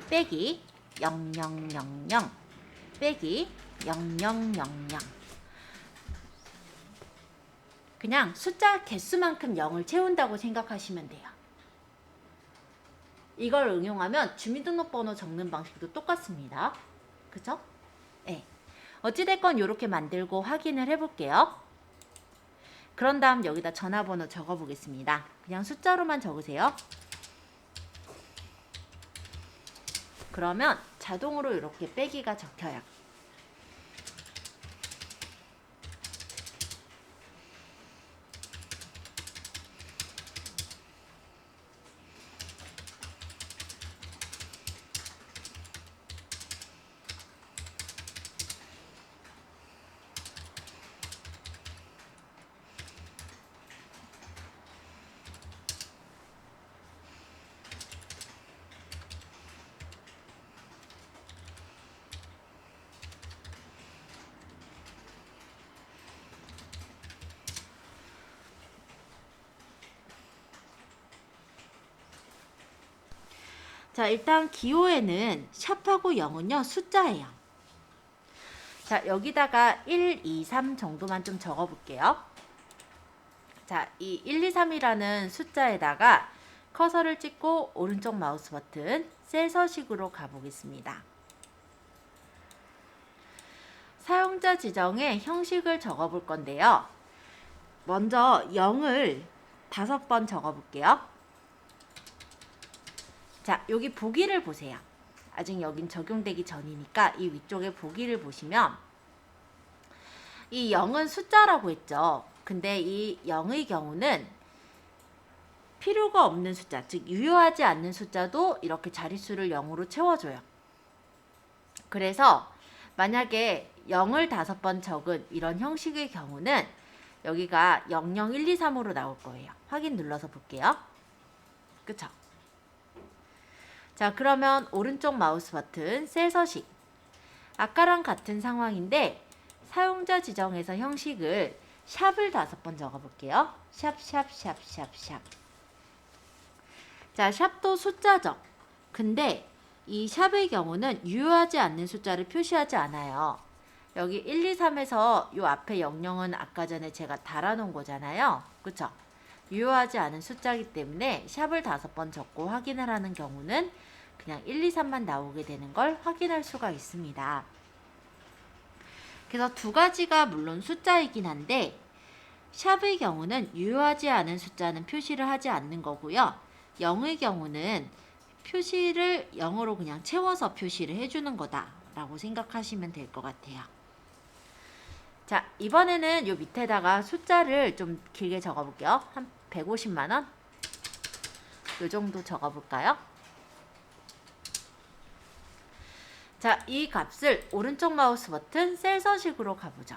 빼기 0000 빼기 0000 그냥 숫자 개수만큼 0을 채운다고 생각하시면 돼요. 이걸 응용하면 주민등록번호 적는 방식도 똑같습니다. 그죠? 네. 어찌됐건 이렇게 만들고 확인을 해볼게요. 그런 다음 여기다 전화번호 적어보겠습니다. 그냥 숫자로만 적으세요. 그러면 자동으로 이렇게 빼기가 적혀요. 자, 일단 기호에는 샵하고 0은요 숫자예요. 자, 여기다가 1, 2, 3 정도만 좀 적어볼게요. 자, 이 1, 2, 3이라는 숫자에다가 커서를 찍고 오른쪽 마우스 버튼 셀 서식으로 가보겠습니다. 사용자 지정에 형식을 적어볼 건데요. 먼저 0을 5번 적어볼게요. 자, 여기 보기를 보세요. 아직 여긴 적용되기 전이니까 이 위쪽에 보기를 보시면 이 0은 숫자라고 했죠. 근데 이 0의 경우는 필요가 없는 숫자, 즉 유효하지 않는 숫자도 이렇게 자릿수를 0으로 채워줘요. 그래서 만약에 0을 5번 적은 이런 형식의 경우는 여기가 00123으로 나올 거예요. 확인 눌러서 볼게요. 그쵸? 자, 그러면 오른쪽 마우스 버튼 셀 서식. 아까랑 같은 상황인데 사용자 지정에서 형식을 샵을 5번 적어볼게요. 샵. 자, 샵도 숫자죠. 근데 이 샵의 경우는 유효하지 않는 숫자를 표시하지 않아요. 여기 1, 2, 3에서 요 앞에 00은 아까 전에 제가 달아놓은 거잖아요. 그쵸? 유효하지 않은 숫자이기 때문에 샵을 5번 적고 확인을 하는 경우는 그냥 1, 2, 3만 나오게 되는 걸 확인할 수가 있습니다. 그래서 두 가지가 물론 숫자이긴 한데 샵의 경우는 유효하지 않은 숫자는 표시를 하지 않는 거고요. 0의 경우는 표시를 0으로 그냥 채워서 표시를 해주는 거다라고 생각하시면 될 것 같아요. 자, 이번에는 요 밑에다가 숫자를 좀 길게 적어볼게요. 한 150만 원? 요 정도 적어볼까요? 자, 이 값을 오른쪽 마우스 버튼 셀 서식으로 가보죠.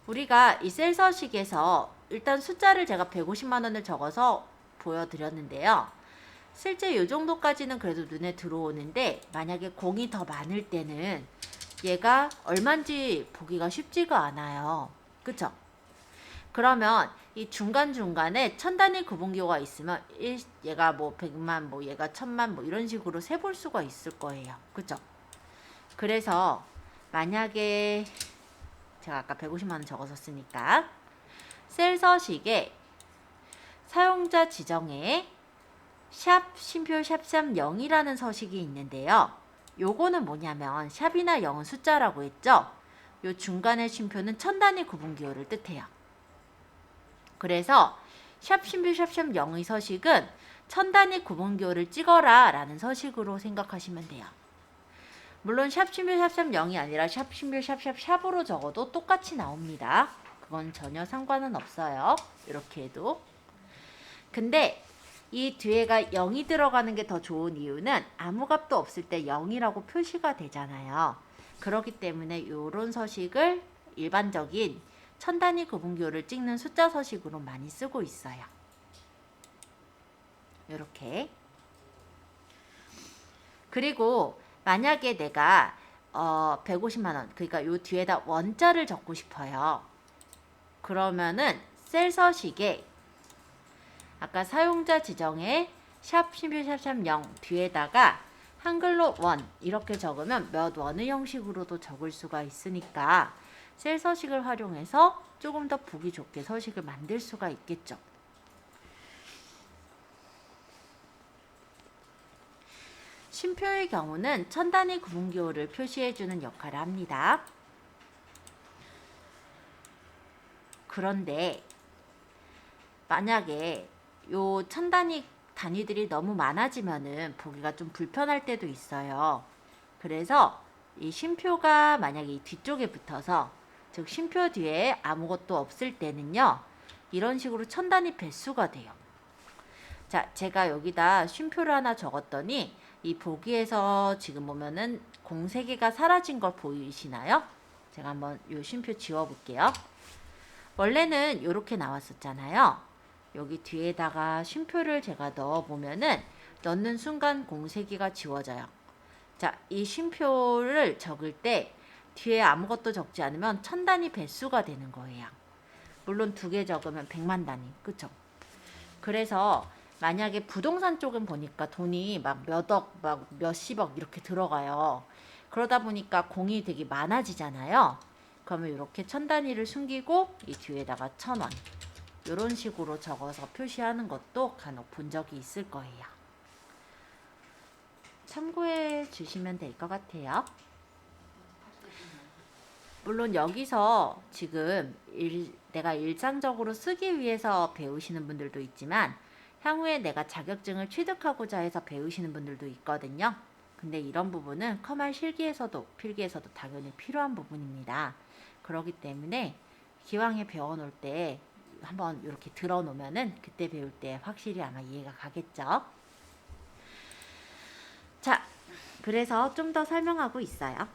우리가 이 셀 서식에서 일단 숫자를 제가 150만 원을 적어서 보여드렸는데요. 실제 이 정도까지는 그래도 눈에 들어오는데 만약에 공이 더 많을 때는 얘가 얼마인지 보기가 쉽지가 않아요. 그쵸? 그러면 이 중간중간에 천 단위 구분기호가 있으면 얘가 뭐 100만, 뭐 얘가 1000만 뭐 이런 식으로 세볼 수가 있을 거예요. 그쵸? 그래서 만약에 제가 아까 150만 원 적었었으니까 셀 서식에 사용자 지정에 샵 쉼표 샵 0이라는 서식이 있는데요. 요거는 뭐냐면 샵이나 0은 숫자라고 했죠. 요 중간의 쉼표는 천 단위 구분기호를 뜻해요. 그래서 샵 쉼표 샵 0의 서식은 천 단위 구분기호를 찍어라 라는 서식으로 생각하시면 돼요. 물론 샵 쉼표 샵 0이 아니라 샵 쉼표 샵으로 적어도 똑같이 나옵니다. 그건 전혀 상관은 없어요. 이렇게 해도. 근데 이 뒤에가 0이 들어가는 게 더 좋은 이유는 아무 값도 없을 때 0이라고 표시가 되잖아요. 그렇기 때문에 이런 서식을 일반적인 천 단위 구분기호를 찍는 숫자 서식으로 많이 쓰고 있어요. 이렇게. 그리고 만약에 내가 150만 원, 그러니까 요 뒤에다 원자를 적고 싶어요. 그러면은 셀 서식에 아까 사용자 지정에 샵 쉼표 샵 0 뒤에다가 한글로 원 이렇게 적으면 몇 원의 형식으로도 적을 수가 있으니까 셀 서식을 활용해서 조금 더 보기 좋게 서식을 만들 수가 있겠죠. 쉼표의 경우는 천 단위 구분기호를 표시해주는 역할을 합니다. 그런데 만약에 요 천 단위 단위들이 너무 많아지면은 보기가 좀 불편할 때도 있어요. 그래서 이 쉼표가 만약에 이 뒤쪽에 붙어서 즉 쉼표 뒤에 아무것도 없을 때는요. 이런 식으로 천 단위 배수가 돼요. 자, 제가 여기다 쉼표를 하나 적었더니 이 보기에서 지금 보면은 공 3개가 사라진 걸 보이시나요? 제가 한번 요 쉼표 지워볼게요. 원래는 이렇게 나왔었잖아요. 여기 뒤에다가 쉼표를 제가 넣어보면은 넣는 순간 공 3개가 지워져요. 자, 이 쉼표를 적을 때 뒤에 아무것도 적지 않으면 천 단위 배수가 되는 거예요. 물론 2개 적으면 100만 단위. 그쵸? 그래서 만약에 부동산 쪽은 보니까 돈이 막 몇억, 막 몇십억 이렇게 들어가요. 그러다 보니까 공이 되게 많아지잖아요. 그러면 이렇게 천 단위를 숨기고 이 뒤에다가 1000원 이런 식으로 적어서 표시하는 것도 간혹 본 적이 있을 거예요. 참고해 주시면 될 것 같아요. 물론 여기서 지금 내가 일상적으로 쓰기 위해서 배우시는 분들도 있지만 향후에 내가 자격증을 취득하고자 해서 배우시는 분들도 있거든요. 근데 이런 부분은 컴활 실기에서도 필기에서도 당연히 필요한 부분입니다. 그렇기 때문에 기왕에 배워놓을 때 한번 이렇게 들어놓으면은 그때 배울 때 확실히 아마 이해가 가겠죠. 자, 그래서 좀 더 설명하고 있어요.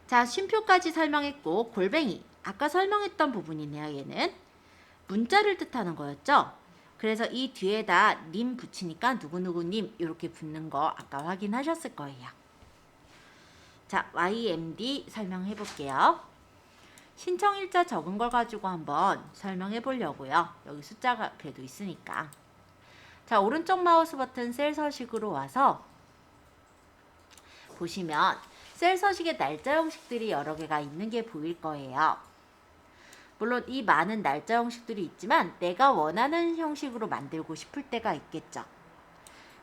자, 쉼표까지 설명했고 골뱅이 아까 설명했던 부분이네요. 얘는 문자를 뜻하는 거였죠. 그래서 이 뒤에다 님 붙이니까 누구누구님 이렇게 붙는 거 아까 확인하셨을 거예요. 자, YMD 설명해 볼게요. 신청일자 적은 걸 가지고 한번 설명해 보려고요. 여기 숫자가 그래도 있으니까. 자, 오른쪽 마우스 버튼 셀 서식으로 와서 보시면 셀 서식에 날짜 형식들이 여러 개가 있는 게 보일 거예요. 물론 이 많은 날짜 형식들이 있지만 내가 원하는 형식으로 만들고 싶을 때가 있겠죠.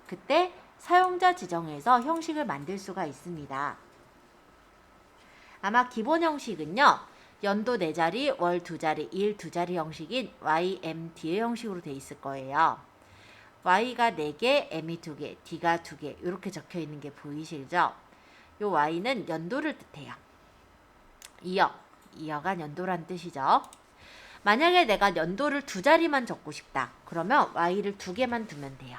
그때 사용자 지정에서 형식을 만들 수가 있습니다. 아마 기본 형식은요. 연도 4자리, 월 2자리, 일 2자리 형식인 YMD의 형식으로 돼 있을 거예요. Y가 4개, M이 2개, D가 2개 이렇게 적혀 있는 게 보이시죠? 요 Y는 연도를 뜻해요. 2여간 연도란 뜻이죠. 만약에 내가 연도를 2자리만 적고 싶다. 그러면 Y를 2개만 두면 돼요.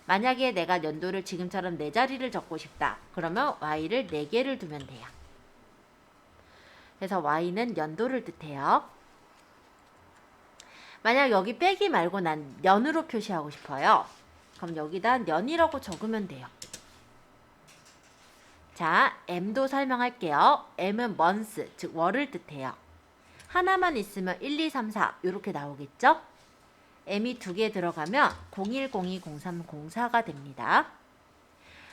만약에 내가 연도를 지금처럼 4자리를 적고 싶다. 그러면 Y를 4개를 두면 돼요. 그래서 Y는 연도를 뜻해요. 만약 여기 빼기 말고 난 년으로 표시하고 싶어요. 그럼 여기다 년이라고 적으면 돼요. 자, M도 설명할게요. M은 months, 즉 월을 뜻해요. 하나만 있으면 1, 2, 3, 4 이렇게 나오겠죠? M이 2개 들어가면 01, 02, 03, 04가 됩니다.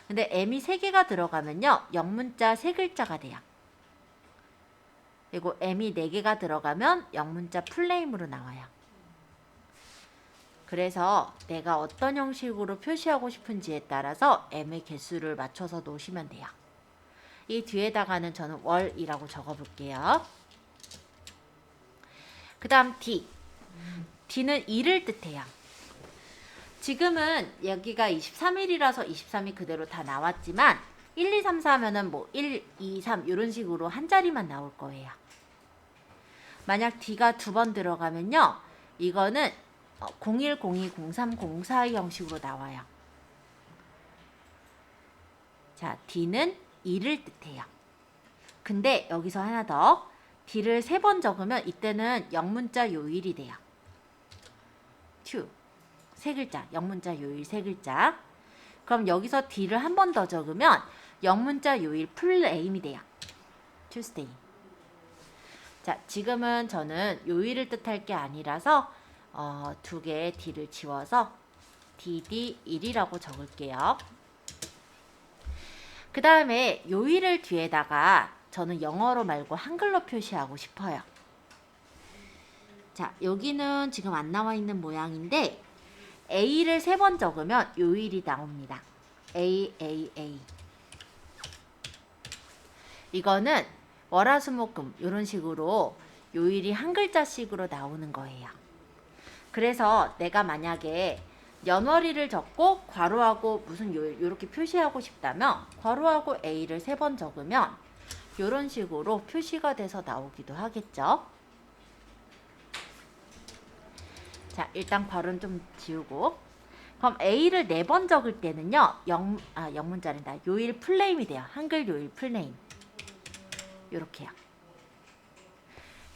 근데 M이 3개가 들어가면요. 영문자 3글자가 돼요. 그리고 M이 4개가 들어가면 영문자 풀네임으로 나와요. 그래서 내가 어떤 형식으로 표시하고 싶은지에 따라서 M의 개수를 맞춰서 놓으시면 돼요. 이 뒤에다가는 저는 월이라고 적어볼게요. 그 다음 D. D는 일을 뜻해요. 지금은 여기가 23일이라서 23일 그대로 다 나왔지만 1, 2, 3, 4 하면은 뭐 1, 2, 3 이런 식으로 한 자리만 나올 거예요. 만약 D가 2번 들어가면요. 이거는 01, 02, 03, 04의 형식으로 나와요. 자, D는 일을 뜻해요. 근데 여기서 하나 더. D를 3번 적으면 이때는 영문자 요일이 돼요. 2. 3글자. 영문자 요일 3글자. 그럼 여기서 D를 한 번 더 적으면 영문자 요일 풀네임이 돼요. Tuesday. 자, 지금은 저는 요일을 뜻할 게 아니라서 2개의 D를 지워서 DD1이라고 적을게요. 그 다음에 요일을 뒤에다가 저는 영어로 말고 한글로 표시하고 싶어요. 자, 여기는 지금 안 나와 있는 모양인데 A를 3번 적으면 요일이 나옵니다. A, A, A. 이거는 월화수목금 이런 식으로 요일이 한 글자씩으로 나오는 거예요. 그래서 내가 만약에 연월일을 적고 괄호하고 무슨 요일 이렇게 표시하고 싶다면 괄호하고 A를 3번 적으면 이런 식으로 표시가 돼서 나오기도 하겠죠. 자, 일단 괄호는 좀 지우고 그럼 A를 4번 적을 때는요. 영문자란다. 요일 풀네임이 돼요. 한글 요일 풀네임. 요렇게요.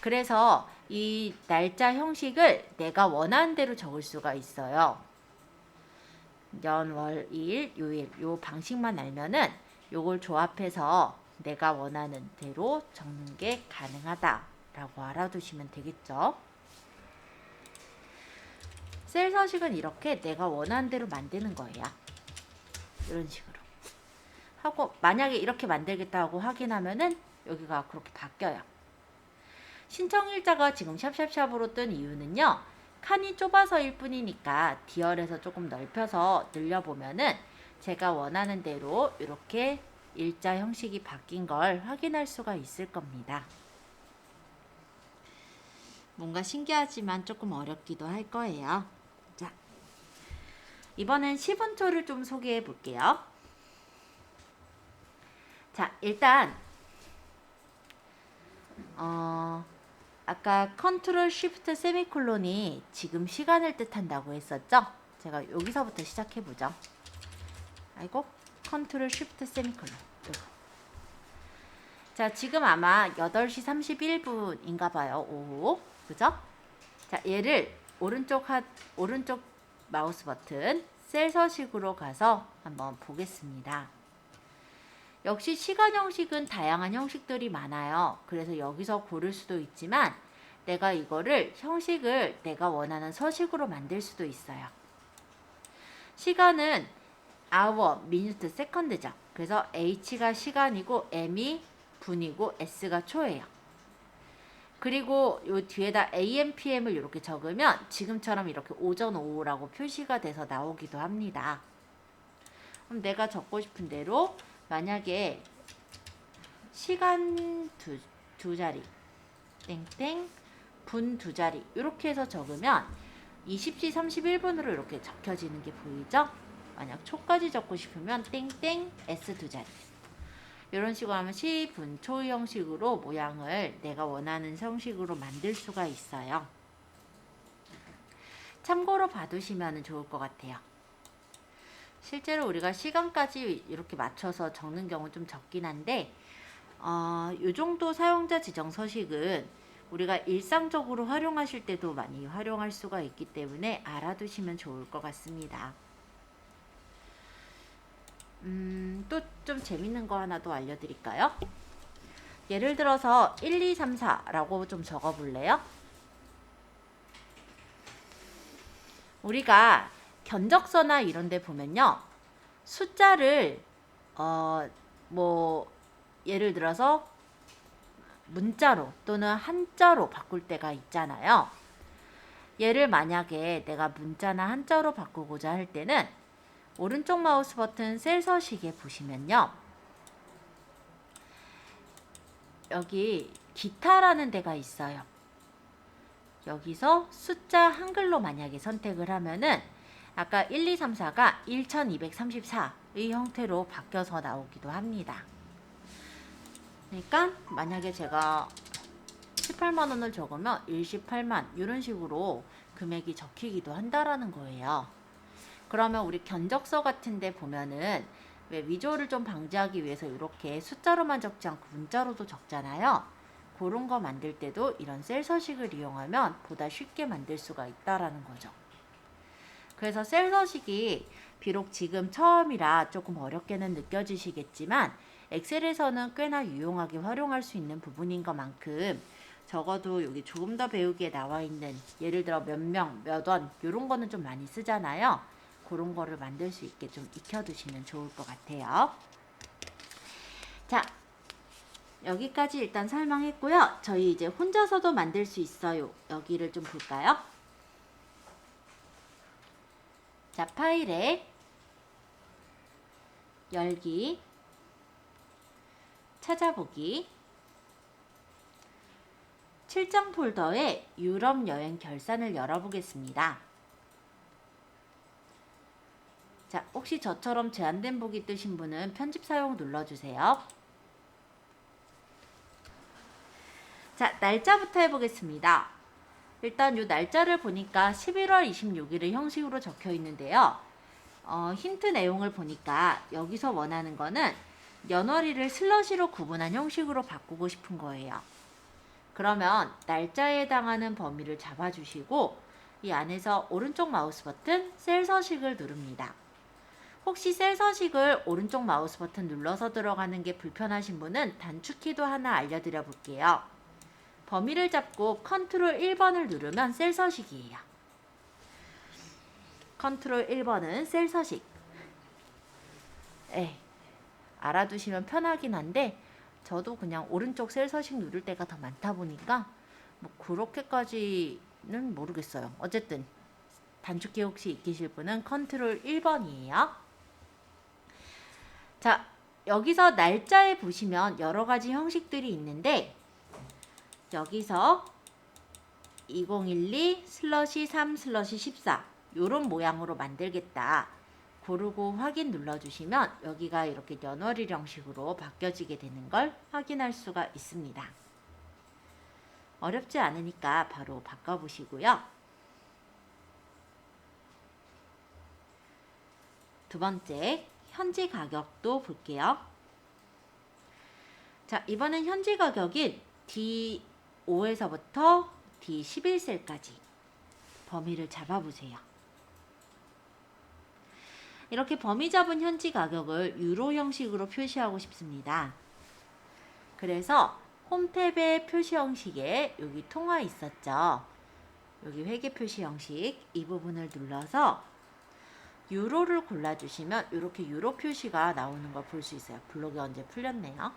그래서 이 날짜 형식을 내가 원하는 대로 적을 수가 있어요. 년, 월, 일, 요일 요 방식만 알면은 요걸 조합해서 내가 원하는 대로 적는 게 가능하다라고 알아두시면 되겠죠. 셀 서식은 이렇게 내가 원하는 대로 만드는 거예요. 이런 식으로 하고 만약에 이렇게 만들겠다고 확인하면은 여기가 그렇게 바뀌어요. 신청일자가 지금 샵샵샵으로 뜬 이유는요. 칸이 좁아서일 뿐이니까 D열에서 조금 넓혀서 늘려보면은 제가 원하는 대로 이렇게 일자 형식이 바뀐 걸 확인할 수가 있을 겁니다. 뭔가 신기하지만 조금 어렵기도 할 거예요. 자, 이번엔 시분초를 좀 소개해 볼게요. 자, 일단 아까 컨트롤 쉬프트 세미콜론이 지금 시간을 뜻한다고 했었죠? 제가 여기서부터 시작해 보죠. 아이고, 컨트롤 쉬프트 세미콜론. 자, 지금 아마 8시 31분인가 봐요. 오후. 그죠? 자, 얘를 오른쪽 마우스 버튼 셀 서식으로 가서 한번 보겠습니다. 역시 시간 형식은 다양한 형식들이 많아요. 그래서 여기서 고를 수도 있지만 내가 이거를 형식을 내가 원하는 서식으로 만들 수도 있어요. 시간은 hour, minute, second죠. 그래서 H가 시간이고 M이 분이고 S가 초예요. 그리고 요 뒤에다 AM, PM을 이렇게 적으면 지금처럼 이렇게 오전, 오후라고 표시가 돼서 나오기도 합니다. 그럼 내가 적고 싶은 대로 만약에 시간 두 자리 땡땡 분 두 자리 이렇게 해서 적으면 20시 31분으로 이렇게 적혀지는 게 보이죠? 만약 초까지 적고 싶으면 땡땡 S 두 자리 이런 식으로 하면 시, 분, 초 형식으로 모양을 내가 원하는 형식으로 만들 수가 있어요. 참고로 봐두시면 좋을 것 같아요. 실제로 우리가 시간까지 이렇게 맞춰서 적는 경우 좀 적긴 한데 이 정도 사용자 지정 서식은 우리가 일상적으로 활용하실 때도 많이 활용할 수가 있기 때문에 알아두시면 좋을 것 같습니다. 또 좀 재밌는 거 하나 더 알려드릴까요? 예를 들어서 1, 2, 3, 4라고 좀 적어볼래요? 우리가 견적서나 이런 데 보면요. 숫자를 예를 들어서 문자로 또는 한자로 바꿀 때가 있잖아요. 얘를 만약에 내가 문자나 한자로 바꾸고자 할 때는 오른쪽 마우스 버튼 셀 서식에 보시면요. 여기 기타라는 데가 있어요. 여기서 숫자 한글로 만약에 선택을 하면은 아까 1, 2, 3, 4가 1234의 형태로 바뀌어서 나오기도 합니다. 그러니까 만약에 제가 18만 원을 적으면 18만 이런 식으로 금액이 적히기도 한다라는 거예요. 그러면 우리 견적서 같은 데 보면은 왜 위조를 좀 방지하기 위해서 이렇게 숫자로만 적지 않고 문자로도 적잖아요. 그런 거 만들 때도 이런 셀 서식을 이용하면 보다 쉽게 만들 수가 있다라는 거죠. 그래서 셀 서식이 비록 지금 처음이라 조금 어렵게는 느껴지시겠지만 엑셀에서는 꽤나 유용하게 활용할 수 있는 부분인 것만큼 적어도 여기 조금 더 배우기에 나와 있는 예를 들어 몇 명, 몇 원 이런 거는 좀 많이 쓰잖아요. 그런 거를 만들 수 있게 좀 익혀두시면 좋을 것 같아요. 자, 여기까지 일단 설명했고요. 저희 이제 혼자서도 만들 수 있어요. 여기를 좀 볼까요? 자, 파일에 열기, 찾아보기, 7장 폴더에 유럽 여행 결산을 열어보겠습니다. 자, 혹시 저처럼 제한된 보기 뜨신 분은 편집 사용 눌러주세요. 자, 날짜부터 해보겠습니다. 일단 이 날짜를 보니까 11월 26일의 형식으로 적혀 있는데요. 힌트 내용을 보니까 여기서 원하는 거는 연월일을 슬러시로 구분한 형식으로 바꾸고 싶은 거예요. 그러면 날짜에 해당하는 범위를 잡아주시고 이 안에서 오른쪽 마우스 버튼 셀 서식을 누릅니다. 혹시 셀 서식을 오른쪽 마우스 버튼 눌러서 들어가는 게 불편하신 분은 단축키도 하나 알려드려 볼게요. 범위를 잡고 컨트롤 1번을 누르면 셀 서식이에요. 컨트롤 1번은 셀 서식. 알아두시면 편하긴 한데 저도 그냥 오른쪽 셀 서식 누를 때가 더 많다 보니까 뭐 그렇게까지는 모르겠어요. 어쨌든 단축키 혹시 익히실 분은 컨트롤 1번이에요. 자, 여기서 날짜에 보시면 여러 가지 형식들이 있는데 여기서 2012/3/14 요런 모양으로 만들겠다. 고르고 확인 눌러주시면 여기가 이렇게 연월일 형식으로 바뀌어지게 되는 걸 확인할 수가 있습니다. 어렵지 않으니까 바로 바꿔보시고요. 두 번째, 현지 가격도 볼게요. 자, 이번엔 현지 가격인 D5에서부터 D11셀까지 범위를 잡아보세요. 이렇게 범위 잡은 현지 가격을 유로 형식으로 표시하고 싶습니다. 그래서 홈 탭의 표시 형식에 여기 통화 있었죠. 여기 회계 표시 형식 이 부분을 눌러서 유로를 골라주시면 이렇게 유로 표시가 나오는 걸 볼 수 있어요. 블록이 언제 풀렸네요.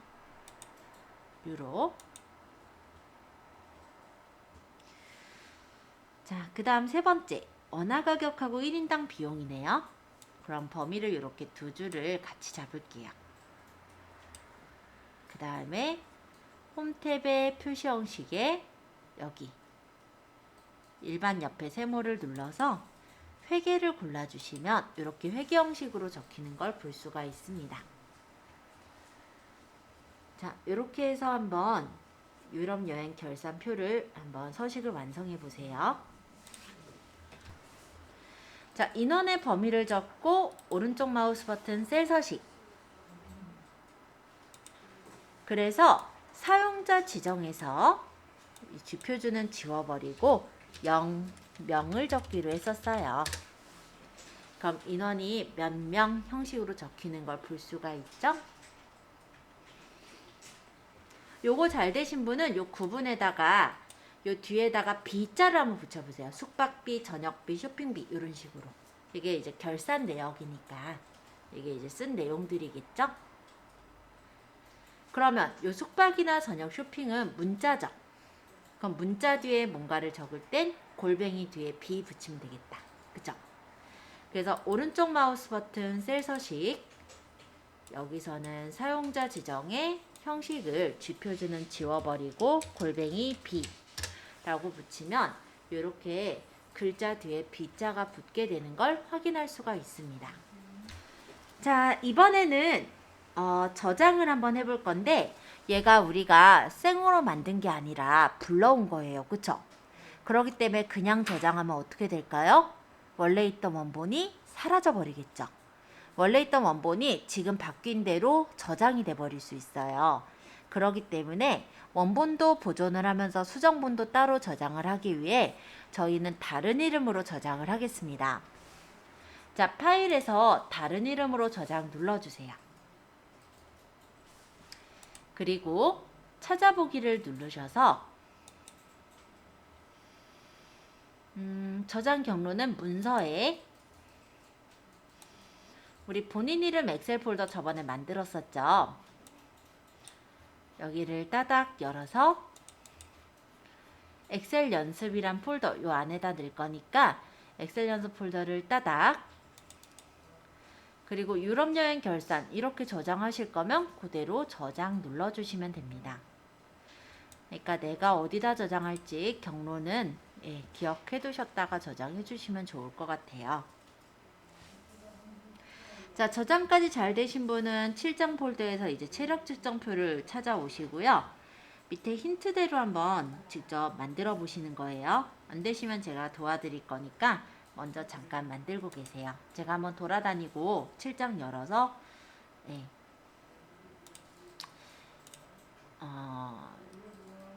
유로. 자, 그 다음 세 번째, 원화 가격하고 1인당 비용이네요. 그럼 범위를 이렇게 두 줄을 같이 잡을게요. 그 그 다음에 홈 탭의 표시 형식에 여기 일반 옆에 세모를 눌러서 회계를 골라주시면 이렇게 회계 형식으로 적히는 걸 볼 수가 있습니다. 자, 이렇게 해서 한번 유럽 여행 결산표를 한번 서식을 완성해 보세요. 자, 인원의 범위를 적고 오른쪽 마우스 버튼 셀 서식. 그래서 사용자 지정에서 이 쥐표주는 지워버리고 명을 적기로 했었어요. 그럼 인원이 몇 명 형식으로 적히는 걸 볼 수가 있죠? 요거 잘 되신 분은 요 구분에다가 요 뒤에다가 B자를 한번 붙여보세요. 숙박비, 저녁비, 쇼핑비 이런 식으로. 이게 이제 결산 내역이니까 이게 이제 쓴 내용들이겠죠? 그러면 요 숙박이나 저녁 쇼핑은 문자죠. 그럼 문자 뒤에 뭔가를 적을 땐 골뱅이 뒤에 B 붙이면 되겠다. 그죠? 그래서 오른쪽 마우스 버튼 셀 서식, 여기서는 사용자 지정의 형식을 쥐표주는 지워버리고 골뱅이 B 라고 붙이면 이렇게 글자 뒤에 B자가 붙게 되는 걸 확인할 수가 있습니다. 자, 이번에는 저장을 한번 해볼 건데 얘가 우리가 생으로 만든 게 아니라 불러온 거예요. 그쵸? 그렇기 때문에 그냥 저장하면 어떻게 될까요? 원래 있던 원본이 사라져 버리겠죠. 원래 있던 원본이 지금 바뀐 대로 저장이 돼 버릴 수 있어요. 그렇기 때문에 원본도 보존을 하면서 수정본도 따로 저장을 하기 위해 저희는 다른 이름으로 저장을 하겠습니다. 자, 파일에서 다른 이름으로 저장 눌러주세요. 그리고 찾아보기를 누르셔서 저장 경로는 문서에 우리 본인 이름 엑셀 폴더 저번에 만들었었죠. 여기를 따닥 열어서 엑셀 연습이란 폴더 요 안에다 넣을 거니까 엑셀 연습 폴더를 따닥, 그리고 유럽 여행 결산 이렇게 저장하실 거면 그대로 저장 눌러주시면 됩니다. 그러니까 내가 어디다 저장할지 경로는 기억해 두셨다가 저장해 주시면 좋을 것 같아요. 자, 저장까지 잘 되신 분은 7장 폴더에서 이제 체력 측정표를 찾아오시고요. 밑에 힌트대로 한번 직접 만들어 보시는 거예요. 안 되시면 제가 도와드릴 거니까 먼저 잠깐 만들고 계세요. 제가 한번 돌아다니고 7장 열어서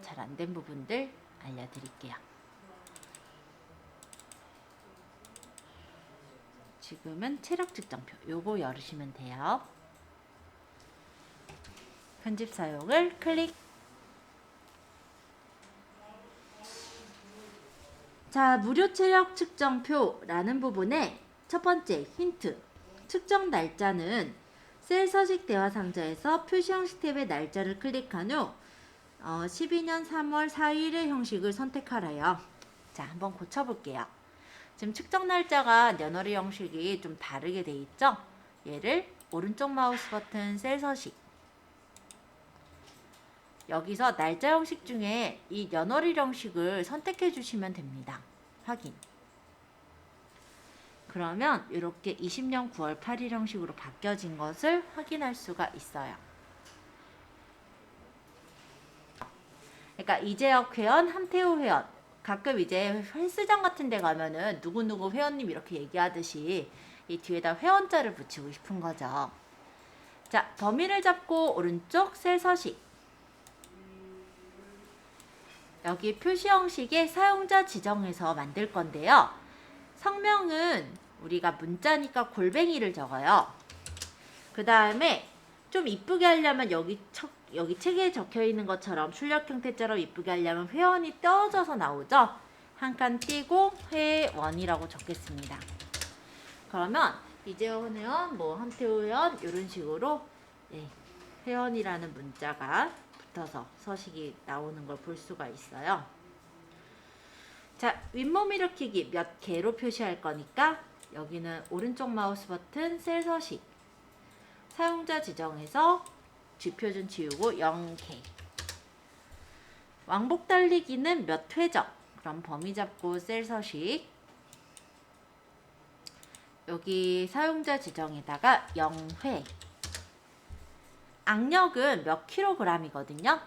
잘 안 된 부분들 알려드릴게요. 지금은 체력 측정표 요거 열으시면 돼요. 편집 사용을 클릭. 자, 무료 체력 측정표라는 부분에 첫 번째 힌트, 측정 날짜는 셀 서식 대화 상자에서 표시 형식 탭의 날짜를 클릭한 후 12년 3월 4일의 형식을 선택하래요. 자, 한번 고쳐볼게요. 지금 측정 날짜가 녀너리 형식이 좀 다르게 돼 있죠? 얘를 오른쪽 마우스 버튼 셀 서식, 여기서 날짜 형식 중에 이 녀너리 형식을 선택해 주시면 됩니다. 확인. 그러면 이렇게 20년 9월 8일 형식으로 바뀌어진 것을 확인할 수가 있어요. 그러니까 이재혁 회원, 함태호 회원, 가끔 이제 헬스장 같은 데 가면은 누구누구 회원님 이렇게 얘기하듯이 이 뒤에다 회원자를 붙이고 싶은 거죠. 자, 범위를 잡고 오른쪽 셀 서식, 여기 표시 형식의 사용자 지정해서 만들 건데요. 성명은 우리가 문자니까 골뱅이를 적어요. 그 다음에 좀 이쁘게 하려면 여기 책에 적혀 있는 것처럼 출력 형태처럼 이쁘게 하려면 회원이 떼어져서 나오죠. 한 칸 띄고 회원이라고 적겠습니다. 그러면 이재원 회원, 함태호 회원 이런 식으로 회원이라는 문자가 붙어서 서식이 나오는 걸 볼 수가 있어요. 자, 윗몸 일으키기 몇 개로 표시할 거니까 여기는 오른쪽 마우스 버튼 셀 서식, 사용자 지정에서 G표준 지우고 0K. 왕복 달리기는 몇 회죠? 그럼 범위 잡고 셀 서식. 여기 사용자 지정에다가 0회. 악력은 몇 킬로그램이거든요.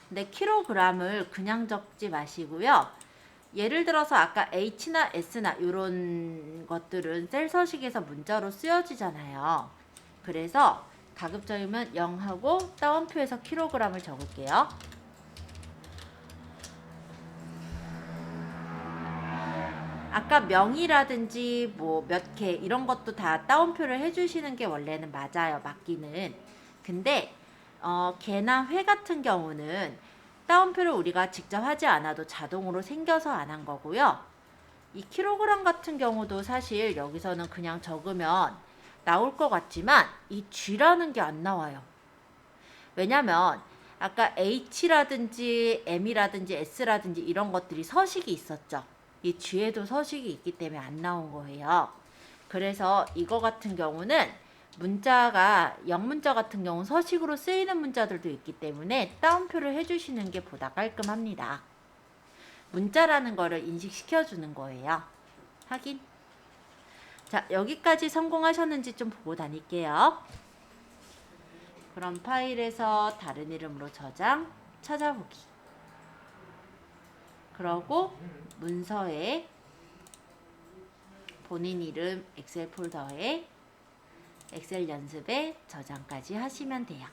근데 킬로그램을 그냥 적지 마시고요. 예를 들어서 아까 H나 S나 이런 것들은 셀 서식에서 문자로 쓰여지잖아요. 그래서 가급적이면 0하고 따옴표에서 킬로그램을 적을게요. 아까 명이라든지 뭐 몇 개 이런 것도 다 따옴표를 해주시는 게 원래는 맞아요. 맞기는. 근데 개나 회 같은 경우는 따옴표를 우리가 직접 하지 않아도 자동으로 생겨서 안 한 거고요. 이 킬로그램 같은 경우도 사실 여기서는 그냥 적으면 나올 것 같지만 이 G라는 게 안 나와요. 왜냐면 아까 H라든지 M이라든지 S라든지 이런 것들이 서식이 있었죠. 이 G에도 서식이 있기 때문에 안 나온 거예요. 그래서 이거 같은 경우는 문자가 영문자 같은 경우는 서식으로 쓰이는 문자들도 있기 때문에 따옴표를 해주시는 게 보다 깔끔합니다. 문자라는 거를 인식시켜주는 거예요. 확인. 자, 여기까지 성공하셨는지 좀 보고 다닐게요. 그럼 파일에서 다른 이름으로 저장, 찾아보기. 그러고 문서에 본인 이름 엑셀 폴더에 엑셀 연습에 저장까지 하시면 돼요.